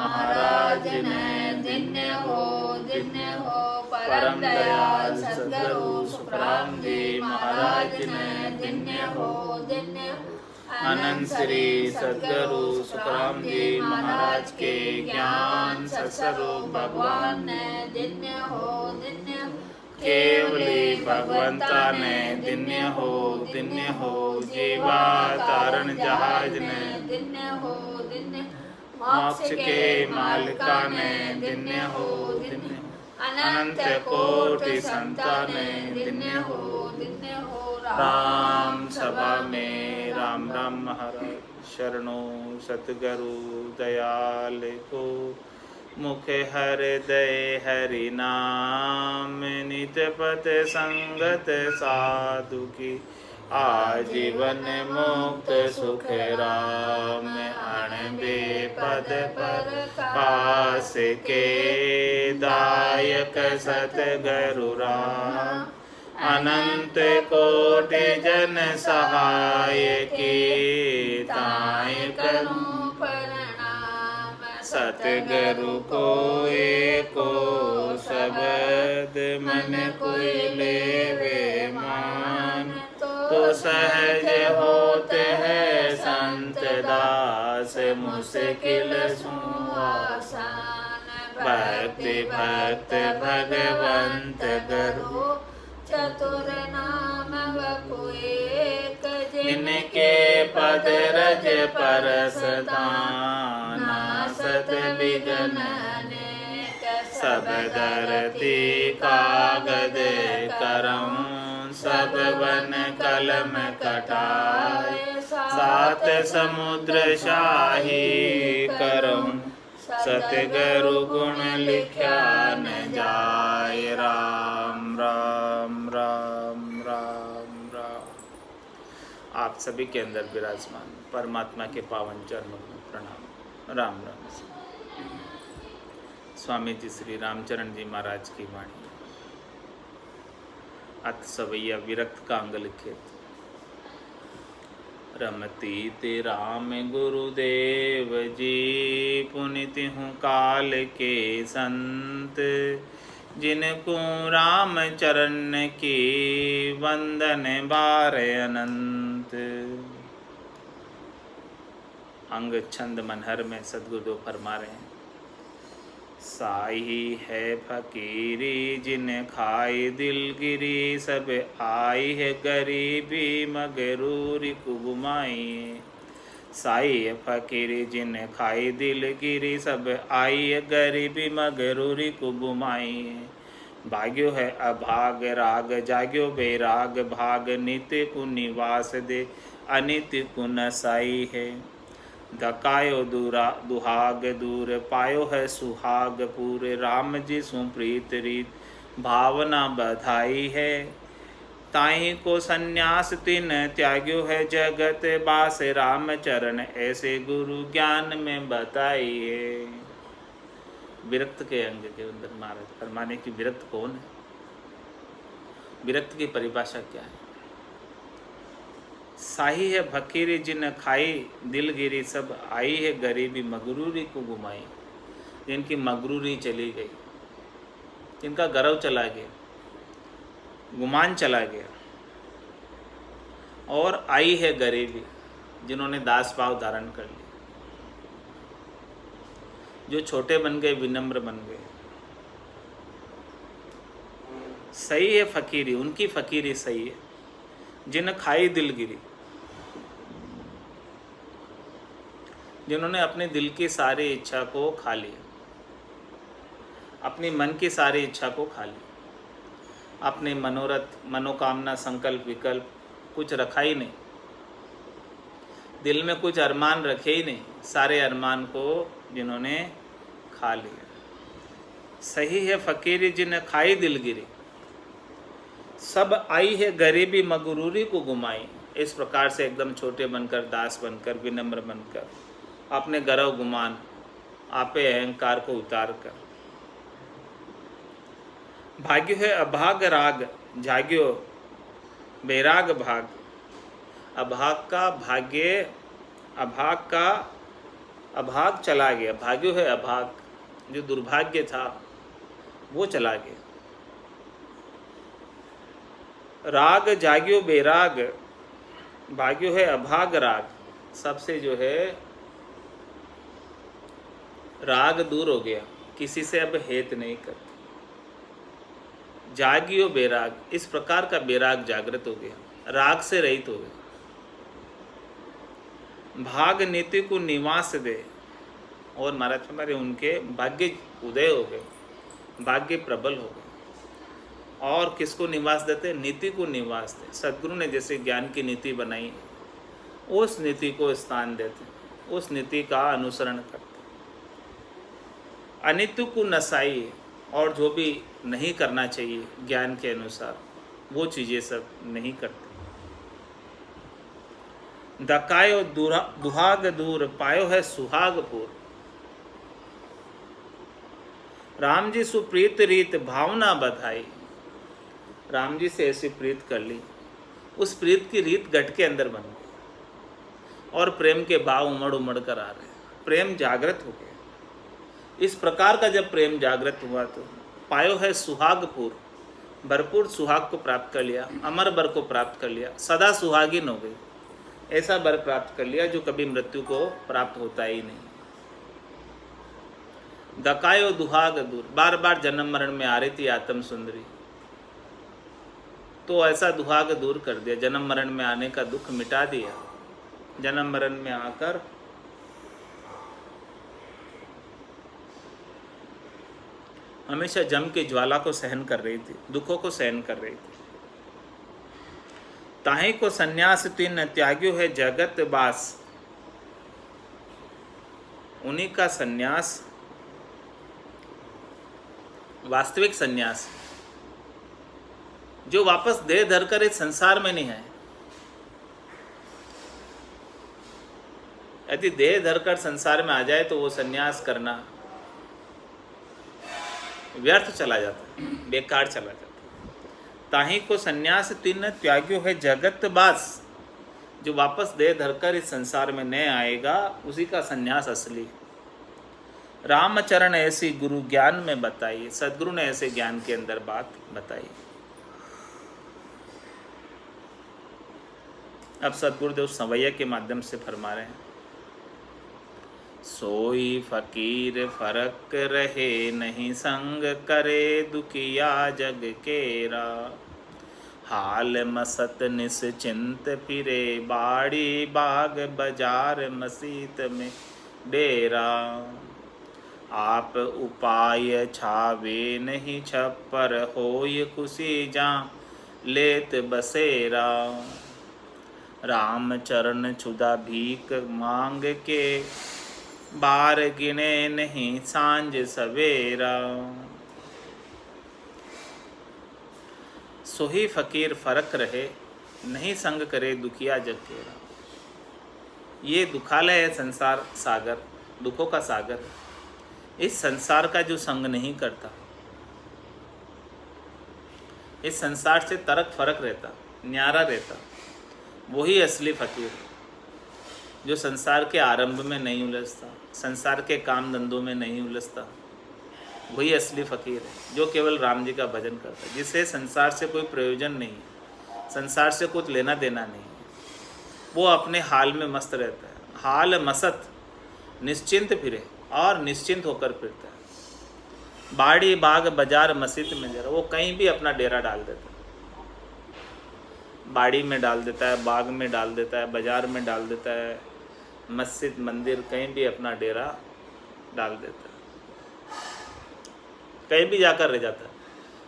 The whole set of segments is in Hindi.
महाराज ने धन्य हो परम दयाल सद्गुरु सुखराम जी महाराज ने धन्य हो अनंत श्री सद्गुरु सुखराम जी महाराज के ज्ञान सत्स्वरूप भगवान ने धन्य हो केवली भगवंता ने धन्य हो जीवा तारण जहाज ने धन्य हो मोक्ष के मालिका ने धन्य हो अनंत कोटि संतान ने धन्य हो राम सभा में राम राम महाराज शरणो सतगुरु दयाल को मुख हृदय हरि नाम नित पत संगत साधु की आजीवन मुक्त सुख राम अणबे पद पर पास के दायक सतगुरु राम अनंत कोटि जन सहाय की ताय करूं प्रणाम सतगुरु को एको शब्द मन कोई लेवे मान तो सहज होते हैं संत दास मुश्किल आसान भक्ति भक्त भगवंत गुरु चतुर नाम एक जिनके पद रज परस दाना सत विघ्न सब धरती कागद करम सब वन कलम कटाए सात समुद्र शाही करम सतगुरु गुण लिख्या न जाय राम राम राम राम राम। आप सभी के अंदर विराजमान परमात्मा के पावन चरणों में प्रणाम राम राम। स्वामी जी श्री रामचरण जी महाराज की वाणी अत सवैया विरक्त का अंग लिखित रमती ते राम गुरुदेव जी पुनित हूँ काल के संत जिनको राम चरण की वंदन बार अनंत। अंग छंद मनहर में सदगुरु फरमा रहे हैं साई है फकीरी जिन खाई दिलगिरी सब आई है गरीबी मगरूरी कुबुमाई साई है फकीरी जिन खाई दिलगिरी सब आई है गरीबी मगरूरी कुबुमाई भाग्यो है अभाग राग जाग्यो बेराग भाग नित्य को निवास दे अनित्य को नसाई है धकायो दुहाग दूर पायो है सुहाग पूरे राम जी सुप्रीत रीत भावना बधाई है ताई को संन्यास तिन त्याग्यो है जगत बास राम चरण ऐसे गुरु ज्ञान में बताई है। विरक्त के अंग के अंदर महाराज फरमाने की विरक्त कौन है, विरक्त की परिभाषा क्या है। साही है फकीरी जिन खाई दिलगिरी सब आई है गरीबी मगरूरी को घुमाई जिनकी मगरूरी चली गई जिनका गर्व चला गया गुमान चला गया और आई है गरीबी जिन्होंने दास भाव धारण कर लिया जो छोटे बन गए विनम्र बन गए। सही है फकीरी उनकी फकीरी सही है जिन खाई दिलगिरी जिन्होंने अपने दिल की सारी इच्छा को खा लिया अपनी मन की सारी इच्छा को खा लिया अपने मनोरथ मनोकामना संकल्प विकल्प कुछ रखा ही नहीं दिल में कुछ अरमान रखे ही नहीं सारे अरमान को जिन्होंने खा लिया। सही है फकीरी जिन खाई दिलगिरी सब आई है गरीबी मगरूरी को गुमाई। इस प्रकार से एकदम छोटे बनकर दास बनकर विनम्र बनकर अपने गर्व गुमान आपे अहंकार को उतार कर भाग्य है अभाग राग जाग्यो बेराग भाग। अभाग का भाग्य अभाग का अभाग चला गया, भाग्यो है अभाग, जो दुर्भाग्य था वो चला गया। राग जाग्यो बेराग, भाग्यो है अभाग राग, सबसे जो है राग दूर हो गया, किसी से अब हेत नहीं करते। जागियो बेराग, इस प्रकार का बेराग जागृत हो गया, राग से रहित हो गया। भाग नीति को निवास दे, और महाराज हमारे उनके भाग्य उदय हो गए, भाग्य प्रबल हो गए। और किसको निवास देते? नीति को निवास दे। सद्गुरु ने जैसे ज्ञान की नीति बनाई, उस नीति को स्थान देते, उस नीति का अनुसरण करते। अनित्य को नसाई, और जो भी नहीं करना चाहिए ज्ञान के अनुसार वो चीज़ें सब नहीं करते। दकायो दुहाग दूर, पायो है सुहागपुर। राम जी सुप्रीत रीत, भावना बधाई। राम जी से ऐसी प्रीत कर ली, उस प्रीत की रीत घट के अंदर बन गई, और प्रेम के भाव उमड़ उमड़ कर आ रहे, प्रेम जागृत हो गया। इस प्रकार का जब प्रेम जागृत हुआ तो पायो है सुहागपुर, भरपूर सुहाग को प्राप्त कर लिया, अमर बर को प्राप्त कर लिया, सदा सुहागिन हो गई, ऐसा बर प्राप्त कर लिया जो कभी मृत्यु को प्राप्त होता ही नहीं। दकायो दुहाग दूर, बार बार जन्म मरण में आ रही थी आत्म सुंदरी, तो ऐसा दुहाग दूर कर दिया, जन्म मरण में आने का दुख मिटा दिया। जन्म मरण में आकर हमेशा जम के ज्वाला को सहन कर रही थी, दुखों को सहन कर रही थी। ताही को संन्यास तीन त्याग्यो है जगत बास, उन्हीं का संन्यास वास्तविक संन्यास, जो वापस देह धरकर इस संसार में नहीं है। यदि देह धरकर संसार में आ जाए तो वो संन्यास करना व्यर्थ चला जाता है, बेकार चला जाता है। ताही को संन्यास तीन त्याग्यो है जगत बास, जो वापस देह धरकर इस संसार में नहीं आएगा उसी का संन्यास असली। रामचरण ऐसी गुरु ज्ञान में बताई, सदगुरु ने ऐसे ज्ञान के अंदर बात बताई। अब सदगुरुदेव संवैया के माध्यम से फरमा रहे हैं, सोई फकीर फरक रहे नहीं संग करे दुखिया जग केरा, हाल मसत निश्चिंत फिरे बाड़ी बाग बाजार मसीत में डेरा, आप उपाय छावे नहीं छप्पर होय खुशी जा लेत बसेरा, राम चरण छुदा भीख मांग के बार गिने नहीं सांझ सवेरा, सोही फकीर फरक रहे नहीं संग करे दुखिया जग केरा। ये दुखालय है संसार सागर, दुखों का सागर। इस संसार का जो संग नहीं करता, इस संसार से तरक फरक रहता, न्यारा रहता, वही असली फकीर, जो संसार के आरंभ में नहीं उलझता, संसार के काम धंधों में नहीं उलझता, वही असली फकीर है, जो केवल राम जी का भजन करता है, जिसे संसार से कोई प्रयोजन नहीं, संसार से कुछ लेना देना नहीं, वो अपने हाल में मस्त रहता है, हाल मसत निश्चिंत फिरे और निश्चिंत होकर फिरता है। बाड़ी बाग बाजार मस्जिद में जरा, वो कहीं भी अपना डेरा डाल देता है, बाड़ी में डाल देता है, बाग में डाल देता है, बाजार में डाल देता है, मस्जिद मंदिर कहीं भी अपना डेरा डाल देता है, कहीं भी जाकर रह जाता है,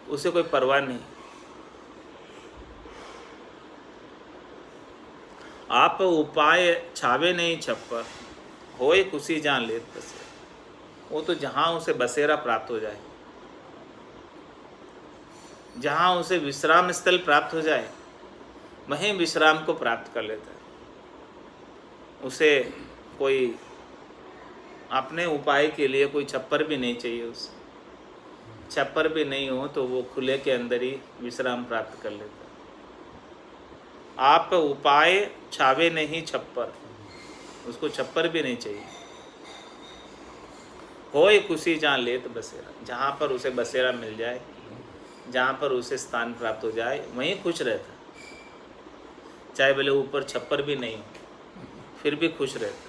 उसे कोई परवाह नहीं। आप उपाय छावे नहीं छप्पर होए खुशी जहाँ लेत बसेरा, वो तो जहाँ उसे बसेरा प्राप्त हो जाए, जहाँ उसे विश्राम स्थल प्राप्त हो जाए, वहीं विश्राम को प्राप्त कर लेता है। उसे कोई अपने उपाय के लिए कोई छप्पर भी नहीं चाहिए, उसे छप्पर भी नहीं हो तो वो खुले के अंदर ही विश्राम प्राप्त कर लेता है। आप उपाय छावे नहीं छप्पर, उसको छप्पर भी नहीं चाहिए, होए खुशी जहाँ लेत बसेरा, जहाँ पर उसे बसेरा मिल जाए, जहाँ पर उसे स्थान प्राप्त हो जाए, वहीं खुश रहता। चाहे भले ऊपर छप्पर भी नहीं हो, फिर भी खुश रहता।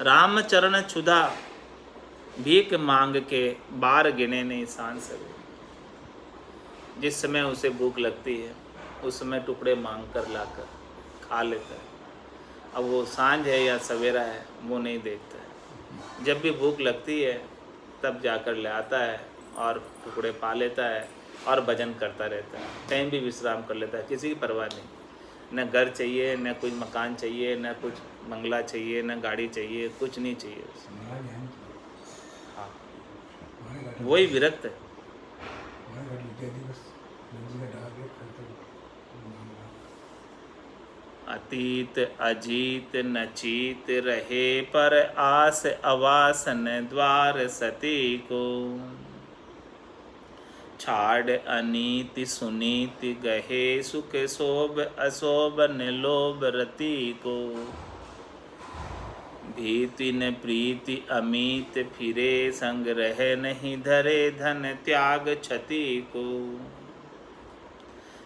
रामचरण क्षुधा भीख मांग के बार गिने नहीं सांस सवे। जिस समय उसे भूख लगती है उस समय टुकड़े मांग कर लाकर खा लेता है। अब वो सांझ है या सवेरा है वो नहीं देखता है। जब भी भूख लगती है तब जाकर ले आता है और टुकड़े पा लेता है और भजन करता रहता है। कहीं भी विश्राम कर लेता है, किसी की परवाह नहीं। न घर चाहिए, न कुछ मकान चाहिए, न कुछ बंगला चाहिए, न गाड़ी चाहिए, कुछ नहीं चाहिए उसे। हाँ, वही विरक्त है। अतीत अजीत नचीत रहे पर आस अवासन द्वार सती को। छाड़ अनीति सुनीति गहे सुख शोभ अशोभन लोभ रति को। भीति न प्रीति अमित फिरे संग रह नहीं धरे धन त्याग क्षति को।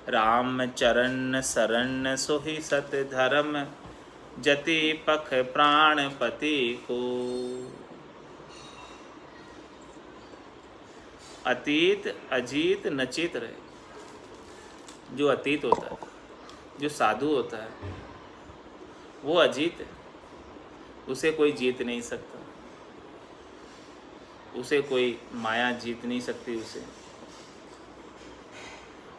राम चरण शरण सोहि सत धर्म जति पख प्राणपति को। अतीत अजीत नचित रहे। जो अतीत होता है, जो साधु होता है, वो अजीत है, उसे कोई जीत नहीं सकता, उसे कोई माया जीत नहीं सकती उसे।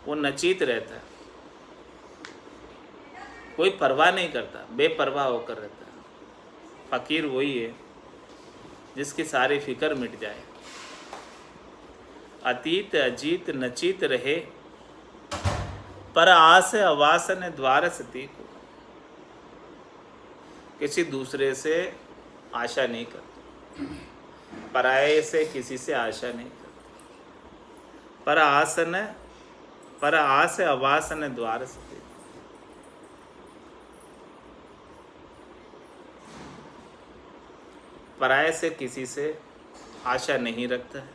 वो नचित रहता है, कोई परवाह नहीं करता, बेपरवाह होकर रहता है। फकीर वही है जिसकी सारी फिक्र मिट जाए। अतीत अजीत नचित रहे पर आस अवासन द्वार सती को। किसी दूसरे से आशा नहीं करता, पराये से किसी से आशा नहीं करता। पर आस अवासन द्वार सती। पराये से किसी से आशा नहीं रखता है।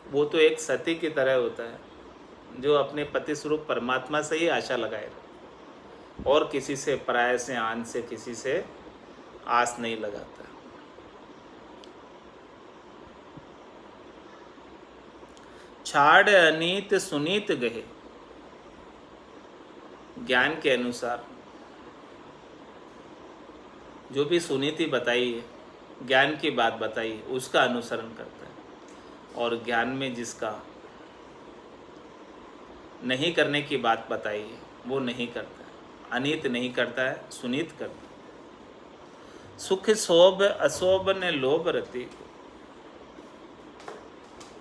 वो तो एक सती की तरह होता है जो अपने पति स्वरूप परमात्मा से ही आशा लगाए और किसी से, पराये से, आन से, किसी से आस नहीं लगाता। छाड़ अनीत सुनीत गहे। ज्ञान के अनुसार जो भी सुनीति बताई है, ज्ञान की बात बताई है, उसका अनुसरण करता है। और ज्ञान में जिसका नहीं करने की बात बताई है वो नहीं करता है। अनीत नहीं करता है, सुनीत करता है। सुख शोभ अशोभ ने लोभ रति को।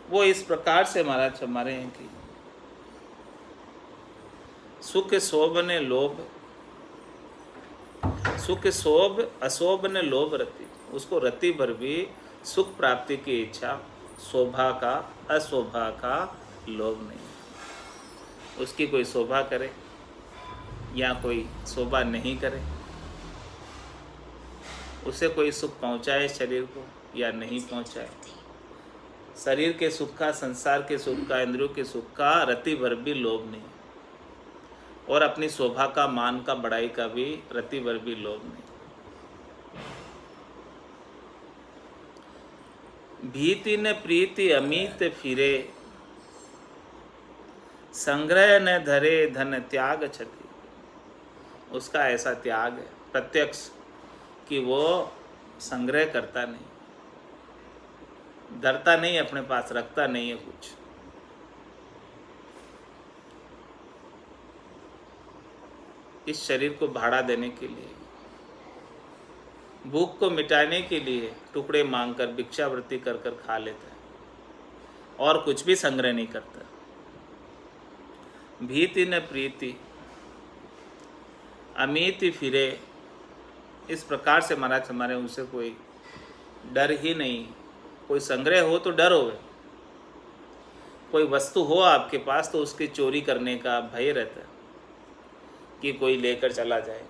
वो इस प्रकार से महाराज हमारे हैं कि सुख शोभ ने लोभ, सुख शोभ अशोभ ने लोभ रति। उसको रति भर भी सुख प्राप्ति की इच्छा, शोभा का अशोभा का लोभ नहीं। उसकी कोई शोभा करे या कोई शोभा नहीं करे, उसे कोई सुख पहुंचाए शरीर को या नहीं पहुंचाए, शरीर के सुख का, संसार के सुख का, इंद्रियों के सुख का रति भर भी लोभ नहीं। और अपनी शोभा का, मान का, बड़ाई का भी रति भर भी लोभ नहीं। भीति न प्रीति अमित फिरे संग्रह न धरे धन त्याग क्षति। उसका ऐसा त्याग है प्रत्यक्ष कि वो संग्रह करता नहीं, धरता नहीं, अपने पास रखता नहीं है कुछ। इस शरीर को भाड़ा देने के लिए, भूख को मिटाने के लिए टुकड़े मांगकर, भिक्षावृत्ति कर कर खा लेता है और कुछ भी संग्रह नहीं करता। भीति न प्रीति अमिति फिरे। इस प्रकार से महाराज हमारे उनसे कोई डर ही नहीं। कोई संग्रह हो तो डर हो, कोई वस्तु हो आपके पास तो उसकी चोरी करने का भय रहता है कि कोई लेकर चला जाएगा।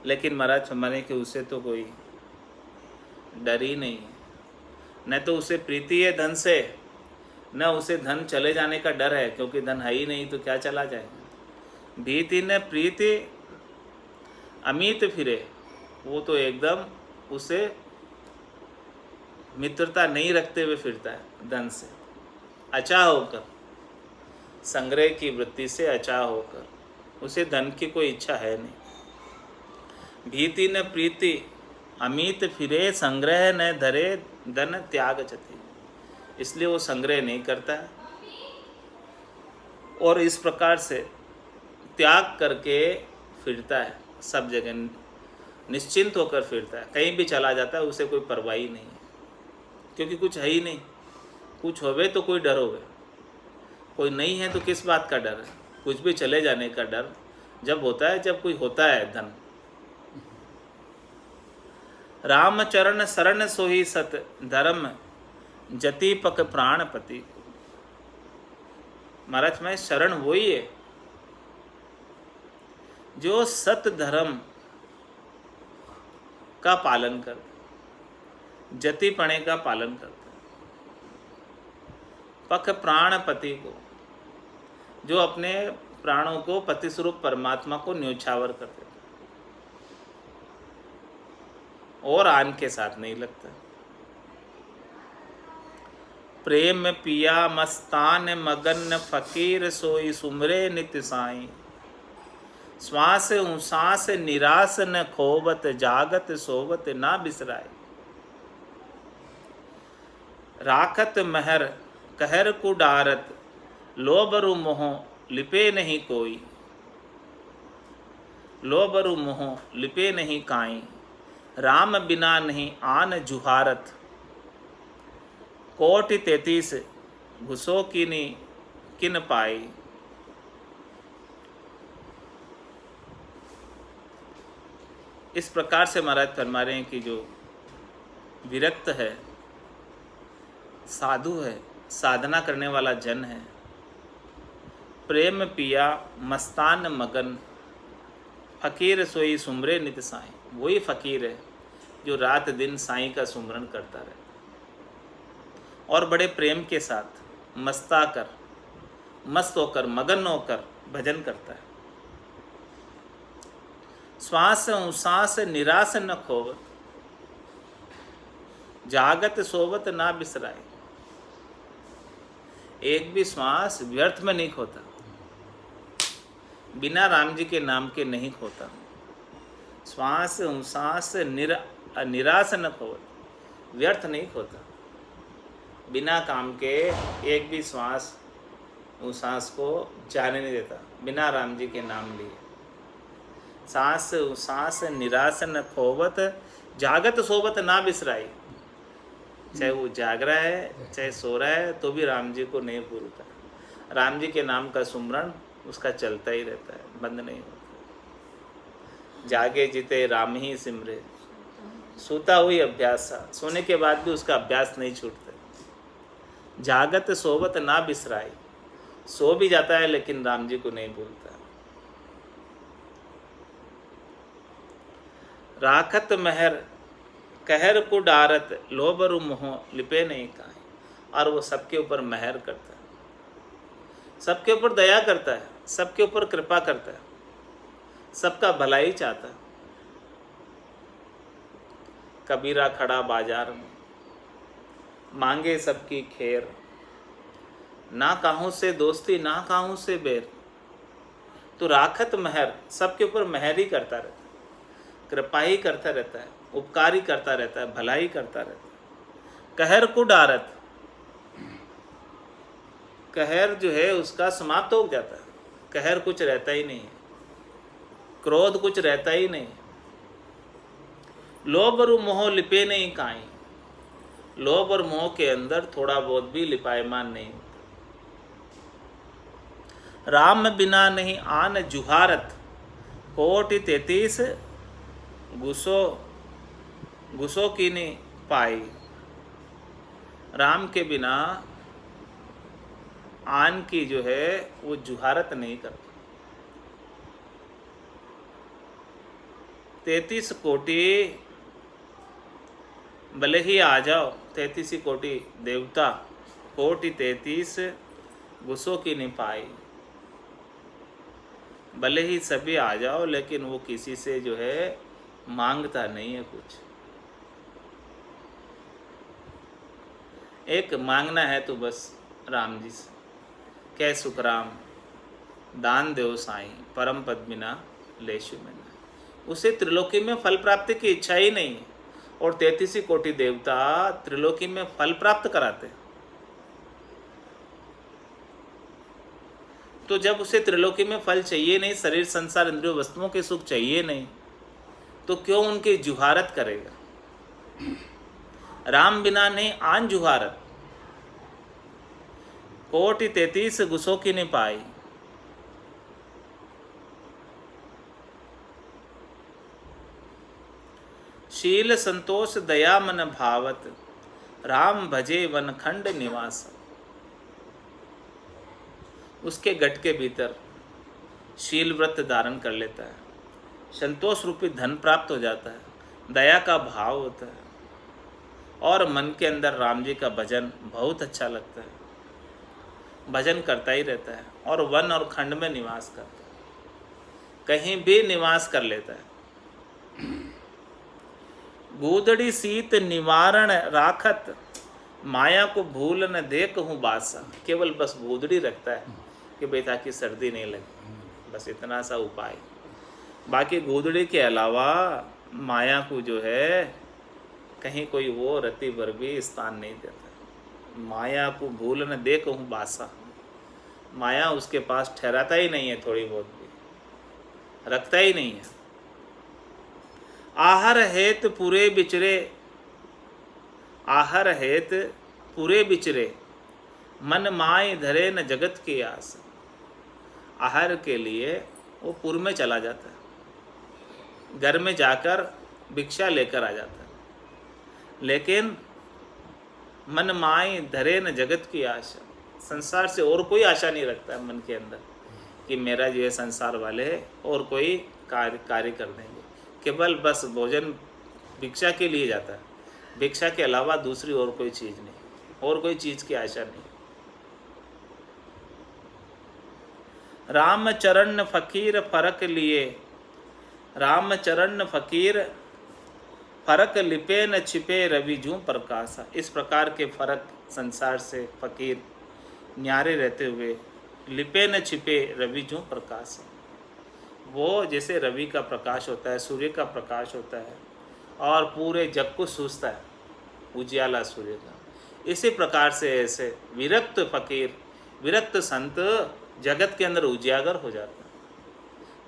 लेकिन महाराज हमारे के उसे तो कोई डर ही नहीं है। न तो उसे प्रीति है धन से, न उसे धन चले जाने का डर है, क्योंकि धन है ही नहीं तो क्या चला जाएगा। भीति न प्रीति अमित फिरे, वो तो एकदम उसे मित्रता नहीं रखते हुए फिरता है धन से, अचाह होकर, संग्रह की वृत्ति से अचाह होकर, उसे धन की कोई इच्छा है नहीं। भीति न प्रीति अमित फिरे, संग्रह न धरे धन त्याग चति, इसलिए वो संग्रह नहीं करता है और इस प्रकार से त्याग करके फिरता है, सब जगह निश्चिंत होकर फिरता है। कहीं भी चला जाता है उसे कोई परवाह ही नहीं है, क्योंकि कुछ है ही नहीं। कुछ होवे तो कोई डर होवे, कोई नहीं है तो किस बात का डर है। कुछ भी चले जाने का डर जब होता है जब कोई होता है धन। राम चरण शरण सोही सत, धर्म जति पक प्राणपति। महाराज में शरण वही है जो सत धर्म का पालन करता, जतिपणे का पालन करता, पक प्राणपति को, जो अपने प्राणों को पति स्वरूप परमात्मा को न्योछावर कर देता और आन के साथ नहीं लगता। प्रेम पिया मस्तान मगन, फकीर सोई सुमरे नित साई। श्वास उसास निरास न खोवत, जागत सोवत ना बिसराए। राखत महर कहर को डारत, लोबरु मोह लिपे नहीं कोई। लोबरु मोह लिपे नहीं काई, राम बिना नहीं आन जुहारत। कोटि 33 घुसो किनी किन पाई। इस प्रकार से महाराज फरमा रहे हैं कि जो विरक्त है, साधु है, साधना करने वाला जन है, प्रेम पिया मस्तान मगन, फकीर सोई सुमरे नित साई। वही फकीर है जो रात दिन साईं का सुमरन करता रहता और बड़े प्रेम के साथ मस्ताकर, मस्त होकर, मगन होकर भजन करता है। श्वास उसास निरास न खोवत, जागत सोवत ना बिसराए। एक भी श्वास व्यर्थ में नहीं खोता, बिना राम जी के नाम के नहीं खोता। श्वास उसास निरास न खोवत, व्यर्थ नहीं खोता, बिना काम के एक भी श्वास उसास को जाने नहीं देता, बिना राम जी के नाम लिए। सांस उसास निरास न खोवत, जागत सोवत ना बिसराई। चाहे वो जाग रहा है चाहे सो रहा है तो भी राम जी को नहीं भूलता। राम जी के नाम का सुमरण उसका चलता ही रहता है, बंद नहीं होता। जागे जिते राम ही सिमरे, सोता हुई अभ्यास, सोने के बाद भी उसका अभ्यास नहीं छूटता। जागत सोवत ना बिसराई, सो भी जाता है लेकिन राम जी को नहीं भूलता। राखत महर कहर को डारत, लोबरु मोह लिपे नहीं काई। और वो सबके ऊपर महर करता है, सबके ऊपर दया करता है, सबके ऊपर कृपा करता है, सबका भलाई चाहता है। कबीरा खड़ा बाजार में, मांगे सबकी खेर, ना काहू से दोस्ती ना काहू से बेर। तो राखत महर, सबके ऊपर महर ही करता रहता है, कृपा ही करता रहता है, उपकार ही करता रहता है, भलाई करता रहता है। कहर को डारत, कहर जो है उसका समाप्त हो जाता है। कहर कुछ रहता ही नहीं है, क्रोध कुछ रहता ही नहीं। लोभ और मोह लिपे नहीं काई, लोभ और मोह के अंदर थोड़ा बहुत भी लिपायमान नहीं होता। राम बिना नहीं आन जुहारत, कोटि 33 घुसो की नहीं पाई। राम के बिना आन की जो है वो जुहारत नहीं करती। 33 कोटि भले ही आ जाओ 33 कोटि देवता, कोटि 33 गुस्सों की निपाई। भले ही सभी आ जाओ, लेकिन वो किसी से जो है मांगता नहीं है कुछ। एक मांगना है तो बस राम जी से, कै सुखराम दान देव साईं, परम पद बिना लेशु में नहीं। उसे त्रिलोकी में फल प्राप्ति की इच्छा ही नहीं है, और 33 कोटि देवता त्रिलोकी में फल प्राप्त कराते। तो जब उसे त्रिलोकी में फल चाहिए नहीं, शरीर संसार इंद्रियों वस्तुओं के सुख चाहिए नहीं, तो क्यों उनकी जुहारत करेगा? राम बिना नहीं आन जुहारत, कोटि 33 गुस्सों की नहीं पाई। शील संतोष दया मन भावत, राम भजे वन खंड निवास। उसके गट के भीतर शील व्रत धारण कर लेता है, संतोष रूपी धन प्राप्त हो जाता है, दया का भाव होता है, और मन के अंदर राम जी का भजन बहुत अच्छा लगता है, भजन करता ही रहता है, और वन और खंड में निवास करता है, कहीं भी निवास कर लेता है। गूदड़ी सीत निवारण राखत, माया को भूल न देखूं बासा। केवल बस गूदड़ी रखता है कि भाई ताकि सर्दी नहीं लगे, बस इतना सा उपाय। बाकी गूदड़ी के अलावा माया को जो है कहीं कोई वो रति भर भी स्थान नहीं देता। माया को भूल न देखूं बासा, माया उसके पास ठहराता ही नहीं है, थोड़ी बहुत भी रखता ही नहीं है। आहर हेत पूरे बिचरे, आहर हेत पूरे बिचरे, मन माय धरे न जगत की आस। आहार के लिए वो पुर में चला जाता है, घर में जाकर भिक्षा लेकर आ जाता है, लेकिन मन माय धरे न जगत की आशा, संसार से और कोई आशा नहीं रखता है मन के अंदर कि मेरा जो है संसार वाले और कोई कार्य कर देंगे। केवल बस भोजन भिक्षा के लिए जाता है, भिक्षा के अलावा दूसरी और कोई चीज़ नहीं, और कोई चीज़ की आशा नहीं। राम चरण फकीर फरक लिए, राम चरण फकीर फरक लिपे न छिपे रवि जूं प्रकाशा। इस प्रकार के फरक संसार से फकीर न्यारे रहते हुए लिपे न छिपे रवि जूं प्रकाशा, वो जैसे रवि का प्रकाश होता है, सूर्य का प्रकाश होता है, और पूरे जग को सूझता है उजियाला सूर्य का, इसी प्रकार से ऐसे विरक्त फकीर, विरक्त संत जगत के अंदर उजागर हो जाते हैं,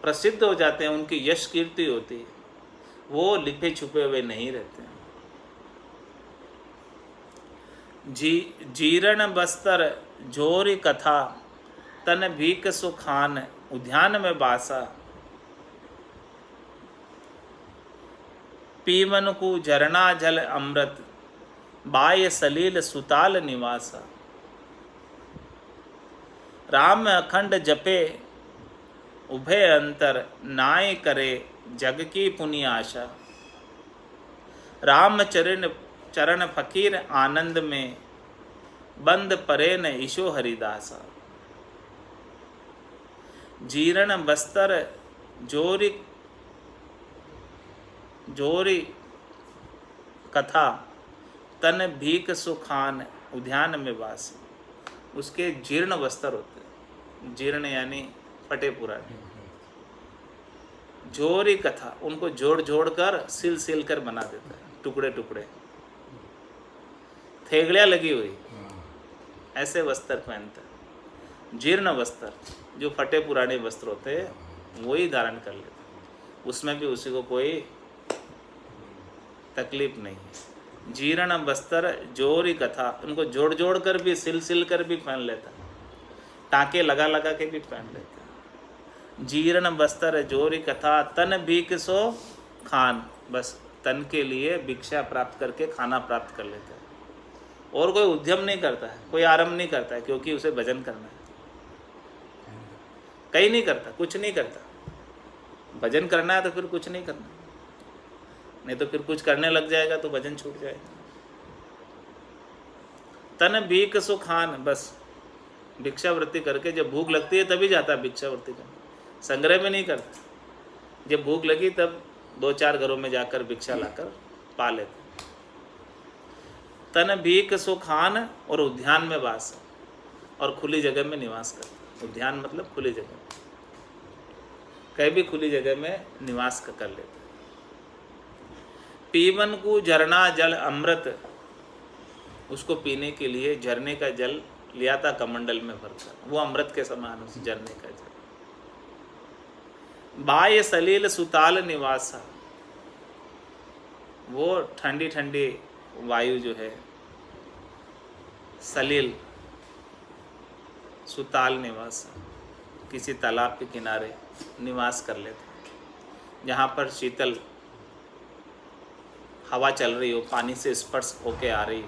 प्रसिद्ध हो जाते हैं, उनकी यश कीर्ति होती है, वो लिपे छुपे हुए नहीं रहते हैं। जीर्ण बस्तर जोरी कथा, तन भीक सुखान उद्यान में बासा। पीवन को झरना जल अमृत, बाय सलील सुताल निवासा। राम अखंड जपे उभय अंतर, नाय करे जग की पुनि आशा। राम चरण फकीर आनंद में, बंद परे न ईशो हरिदासा। जीर्ण बस्तर जोरी कथा, तन भीक सुखान उद्यान में वास। उसके जीर्ण वस्त्र होते हैं, जीर्ण यानी फटे पुराने, जोरी कथा, उनको जोड़ जोड़ कर सिल सिल कर बना देता है, टुकड़े टुकड़े, थेगड़ियाँ लगी हुई, ऐसे वस्त्र पहनता है। जीर्ण वस्त्र, जो फटे पुराने वस्त्र होते हैं वही धारण कर लेता है, उसमें भी उसी को कोई तकलीफ नहीं है। जीर्ण वस्त्र जोरी कथा, उनको जोड़ जोड़ कर भी सिल सिल कर भी पहन लेता है, टाँके लगा लगा के भी पहन लेता है। जीर्ण वस्त्र जोरी कथा, तन भीक सो खान, बस तन के लिए भिक्षा प्राप्त करके खाना प्राप्त कर लेता है, और कोई उद्यम नहीं करता है, कोई आरंभ नहीं करता है, क्योंकि उसे भजन करना है। कहीं नहीं करता, कुछ नहीं करता, भजन करना है तो फिर कुछ नहीं करना। नहीं तो फिर कुछ करने लग जाएगा तो भजन छूट जाएगा। तन भीख सुखान, बस भिक्षावृत्ति करके जब भूख लगती है तभी जाता है भिक्षावृत्ति करने, संग्रह में नहीं करता। जब भूख लगी तब 2-4 घरों में जाकर भिक्षा लाकर पा लेते। तन भीख सुखान और उद्यान में वास, और खुली जगह में निवास करते। उद्यान मतलब खुली जगह, कहीं भी खुली जगह में निवास कर लेते। पीवन को झरना जल अमृत, उसको पीने के लिए झरने का जल लिया था कमंडल में भरकर, वो अमृत के समान उस झरने का जल। बाह्य सलील सुताल निवासा, वो ठंडी ठंडी वायु जो है, सलील सुताल निवास, किसी तालाब के किनारे निवास कर लेते, जहाँ पर शीतल हवा चल रही हो, पानी से स्पर्श होके आ रही हो,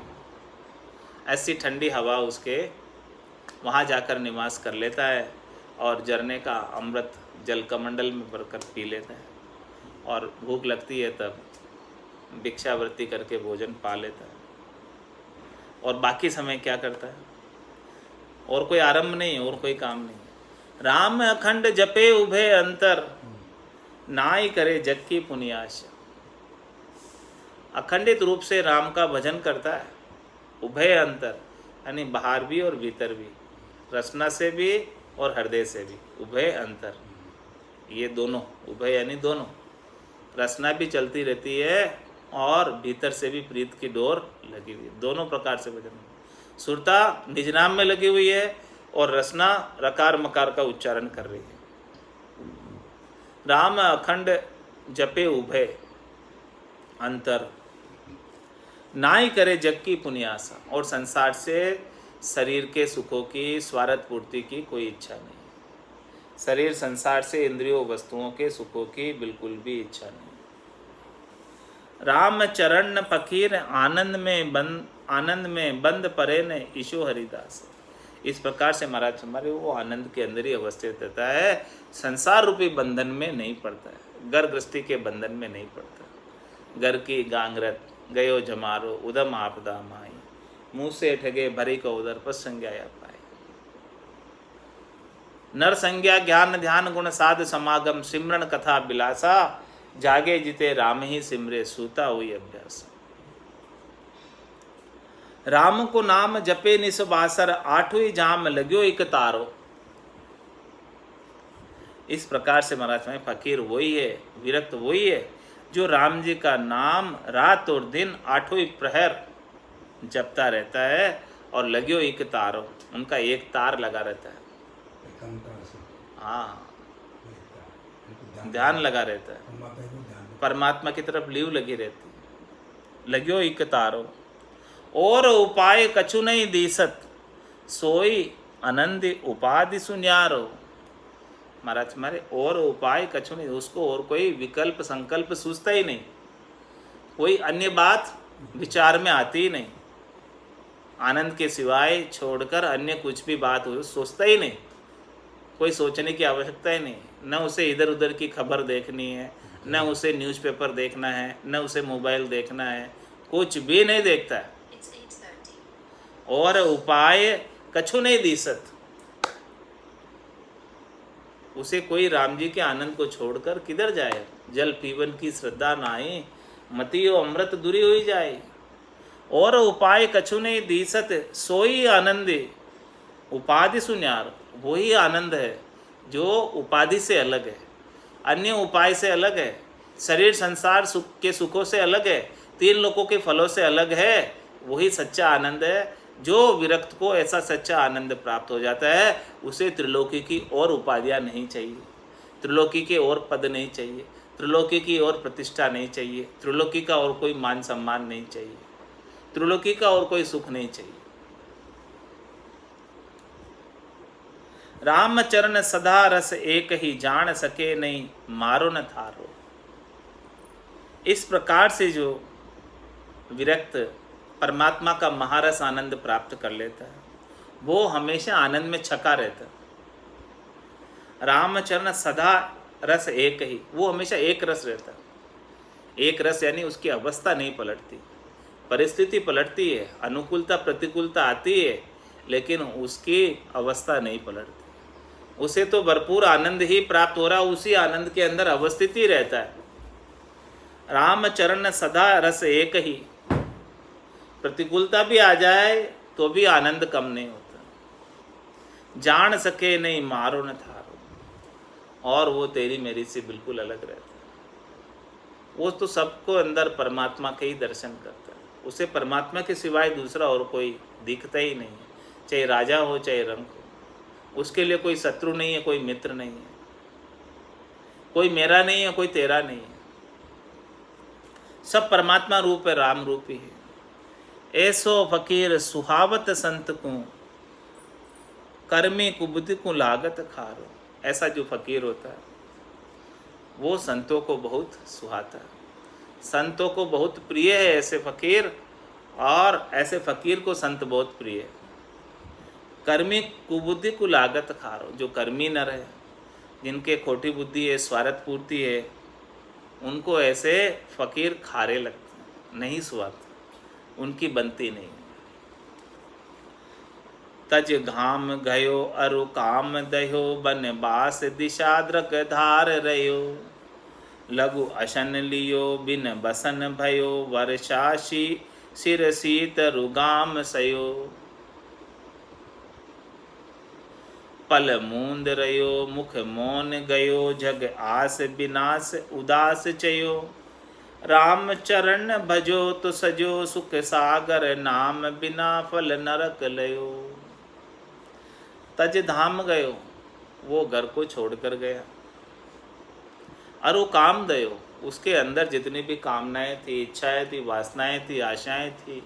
ऐसी ठंडी हवा उसके वहाँ जाकर निवास कर लेता है और झरने का अमृत जल कमंडल में भरकर पी लेता है। और भूख लगती है तब भिक्षावृत्ति करके भोजन पा लेता है। और बाकी समय क्या करता है? और कोई आरंभ नहीं, और कोई काम नहीं। राम अखंड जपे उभे अंतर, नाई करे जग की पुनियाशा। अखंडित रूप से राम का भजन करता है, उभय अंतर यानी बाहर भी और भीतर भी, रसना से भी और हृदय से भी, उभय अंतर, ये दोनों, उभय यानी दोनों, रसना भी चलती रहती है और भीतर से भी प्रीत की डोर लगी हुई है। दोनों प्रकार से भजन, सुरता निज नाम में लगी हुई है और रसना रकार मकार का उच्चारण कर रही है। राम अखंड जपे उभय अंतर, नाई करे जग की पुनियासा, और संसार से शरीर के सुखों की, स्वार्थ पूर्ति की कोई इच्छा नहीं। शरीर संसार से इंद्रियों वस्तुओं के सुखों की बिल्कुल भी इच्छा नहीं। राम चरण फकीर आनंद में बंद परे न ईशो हरिदास। इस प्रकार से महाराज हमारे वो आनंद के अंदर ही अवस्थित रहता है, संसार रूपी बंधन में नहीं पड़ता है, घर गृहस्थी के बंधन में नहीं पड़ता। घर की गांगरत गयो जमारो उदम आपदा माई, मुँह से ठगे भरी को उदर पर संज्ञा पाए। नर संज्ञा ज्ञान ध्यान गुण साध समागम, सिमरन कथा बिलासा, जागे जिते राम ही सिमरे सूता हुई अभ्यास। राम को नाम जपे निस बासर, आठों जाम लग्यो एक तारो। इस प्रकार से महाराज में फकीर वही है, विरक्त वही है जो राम जी का नाम रात और दिन आठों प्रहर जपता रहता है, और लग्यो एक तारो, उनका एक तार लगा रहता है। हाँ, ध्यान लगा रहता है, परमात्मा की तरफ लीव लगी रहती है। लग्यो एक तारो, और उपाय कछु नहीं दीसत, सोई आनंद उपाधि सुन्यारो। महाराज हमारे और उपाय कछु नहीं, उसको और कोई विकल्प संकल्प सूझता ही नहीं, कोई अन्य बात विचार में आती ही नहीं, आनंद के सिवाय छोड़कर अन्य कुछ भी बात हो सोचता ही नहीं, कोई सोचने की आवश्यकता ही नहीं। न उसे इधर उधर की खबर देखनी है, न उसे न्यूज़पेपर देखना है, न उसे मोबाइल देखना है, कुछ भी नहीं देखता है। और उपाय कछु नहीं दीसत, उसे कोई राम जी के आनंद को छोड़कर किधर जाए। जल पीवन की श्रद्धा नाई, मतियो अमृत दूरी हो जाए। और उपाय कछु नहीं दीसत, सोई आनंद उपाधि सुन्यार, वही आनंद है जो उपाधि से अलग है, अन्य उपाय से अलग है, शरीर संसार सुख के सुखों से अलग है, 3 लोकों के फलों से अलग है। वही सच्चा आनंद है। जो विरक्त को ऐसा सच्चा आनंद प्राप्त हो जाता है, उसे त्रिलोकी की और उपाधियाँ नहीं चाहिए, त्रिलोकी के और पद नहीं चाहिए, त्रिलोकी की और प्रतिष्ठा नहीं चाहिए, त्रिलोकी का और कोई मान सम्मान नहीं चाहिए, त्रिलोकी का और कोई सुख नहीं चाहिए। रामचरण सदा रस एक ही, जान सके नहीं मारो न थारो। इस प्रकार से जो विरक्त परमात्मा का महारस आनंद प्राप्त कर लेता है, वो हमेशा आनंद में छका रहता है। रामचरण सदा रस एक ही, वो हमेशा एक रस रहता है, एक रस यानी उसकी अवस्था नहीं पलटती, परिस्थिति पलटती है, अनुकूलता प्रतिकूलता आती है, लेकिन उसकी अवस्था नहीं पलटती। उसे तो भरपूर आनंद ही प्राप्त हो रहा, उसी आनंद के अंदर अवस्थित ही रहता है। राम चरण सदा रस एक ही, प्रतिकूलता भी आ जाए तो भी आनंद कम नहीं होता। जान सके नहीं मारो न थारो, और वो तेरी मेरी से बिल्कुल अलग रहता है। वो तो सबको अंदर परमात्मा के ही दर्शन करता है, उसे परमात्मा के सिवाय दूसरा और कोई दिखता ही नहीं है। चाहे राजा हो चाहे रंक हो, उसके लिए कोई शत्रु नहीं है, कोई मित्र नहीं है, कोई मेरा नहीं है, कोई तेरा नहीं है। सब परमात्मा रूप है, राम रूप ही है। ऐसो फकीर सुहावत संत को, कर्मी कुबुद्धि को लागत खारो। ऐसा जो फकीर होता है वो संतों को बहुत सुहाता है, संतों को बहुत प्रिय है ऐसे फकीर, और ऐसे फकीर को संत बहुत प्रिय है। कर्मी कुबुद्धि को लागत खारो, जो कर्मी नर है, जिनके खोटी बुद्धि है, स्वार्थ पूर्ति है, उनको ऐसे फकीर खारे लगते हैं, नहीं सुहाते, उनकी बनती नहीं। तज घाम गयो अरु काम दह्यो, बन बास दिशा द्रक धार रह्यो। लघु अशन लियो बिन बसन भयो, वर्षाशी सिर शीत रुगाम सयो। पल मूंद रयो मुख मौन गयो, जग आस विनाश उदास चयो। राम चरण भजो तो सजो, सुख सागर नाम बिना फल नरक लयो। तज धाम गयो, वो घर को छोड़कर गया। अरु काम दयो, उसके अंदर जितनी भी कामनाएं थी, इच्छाएं थी, वासनाएं थी, आशाएं थी,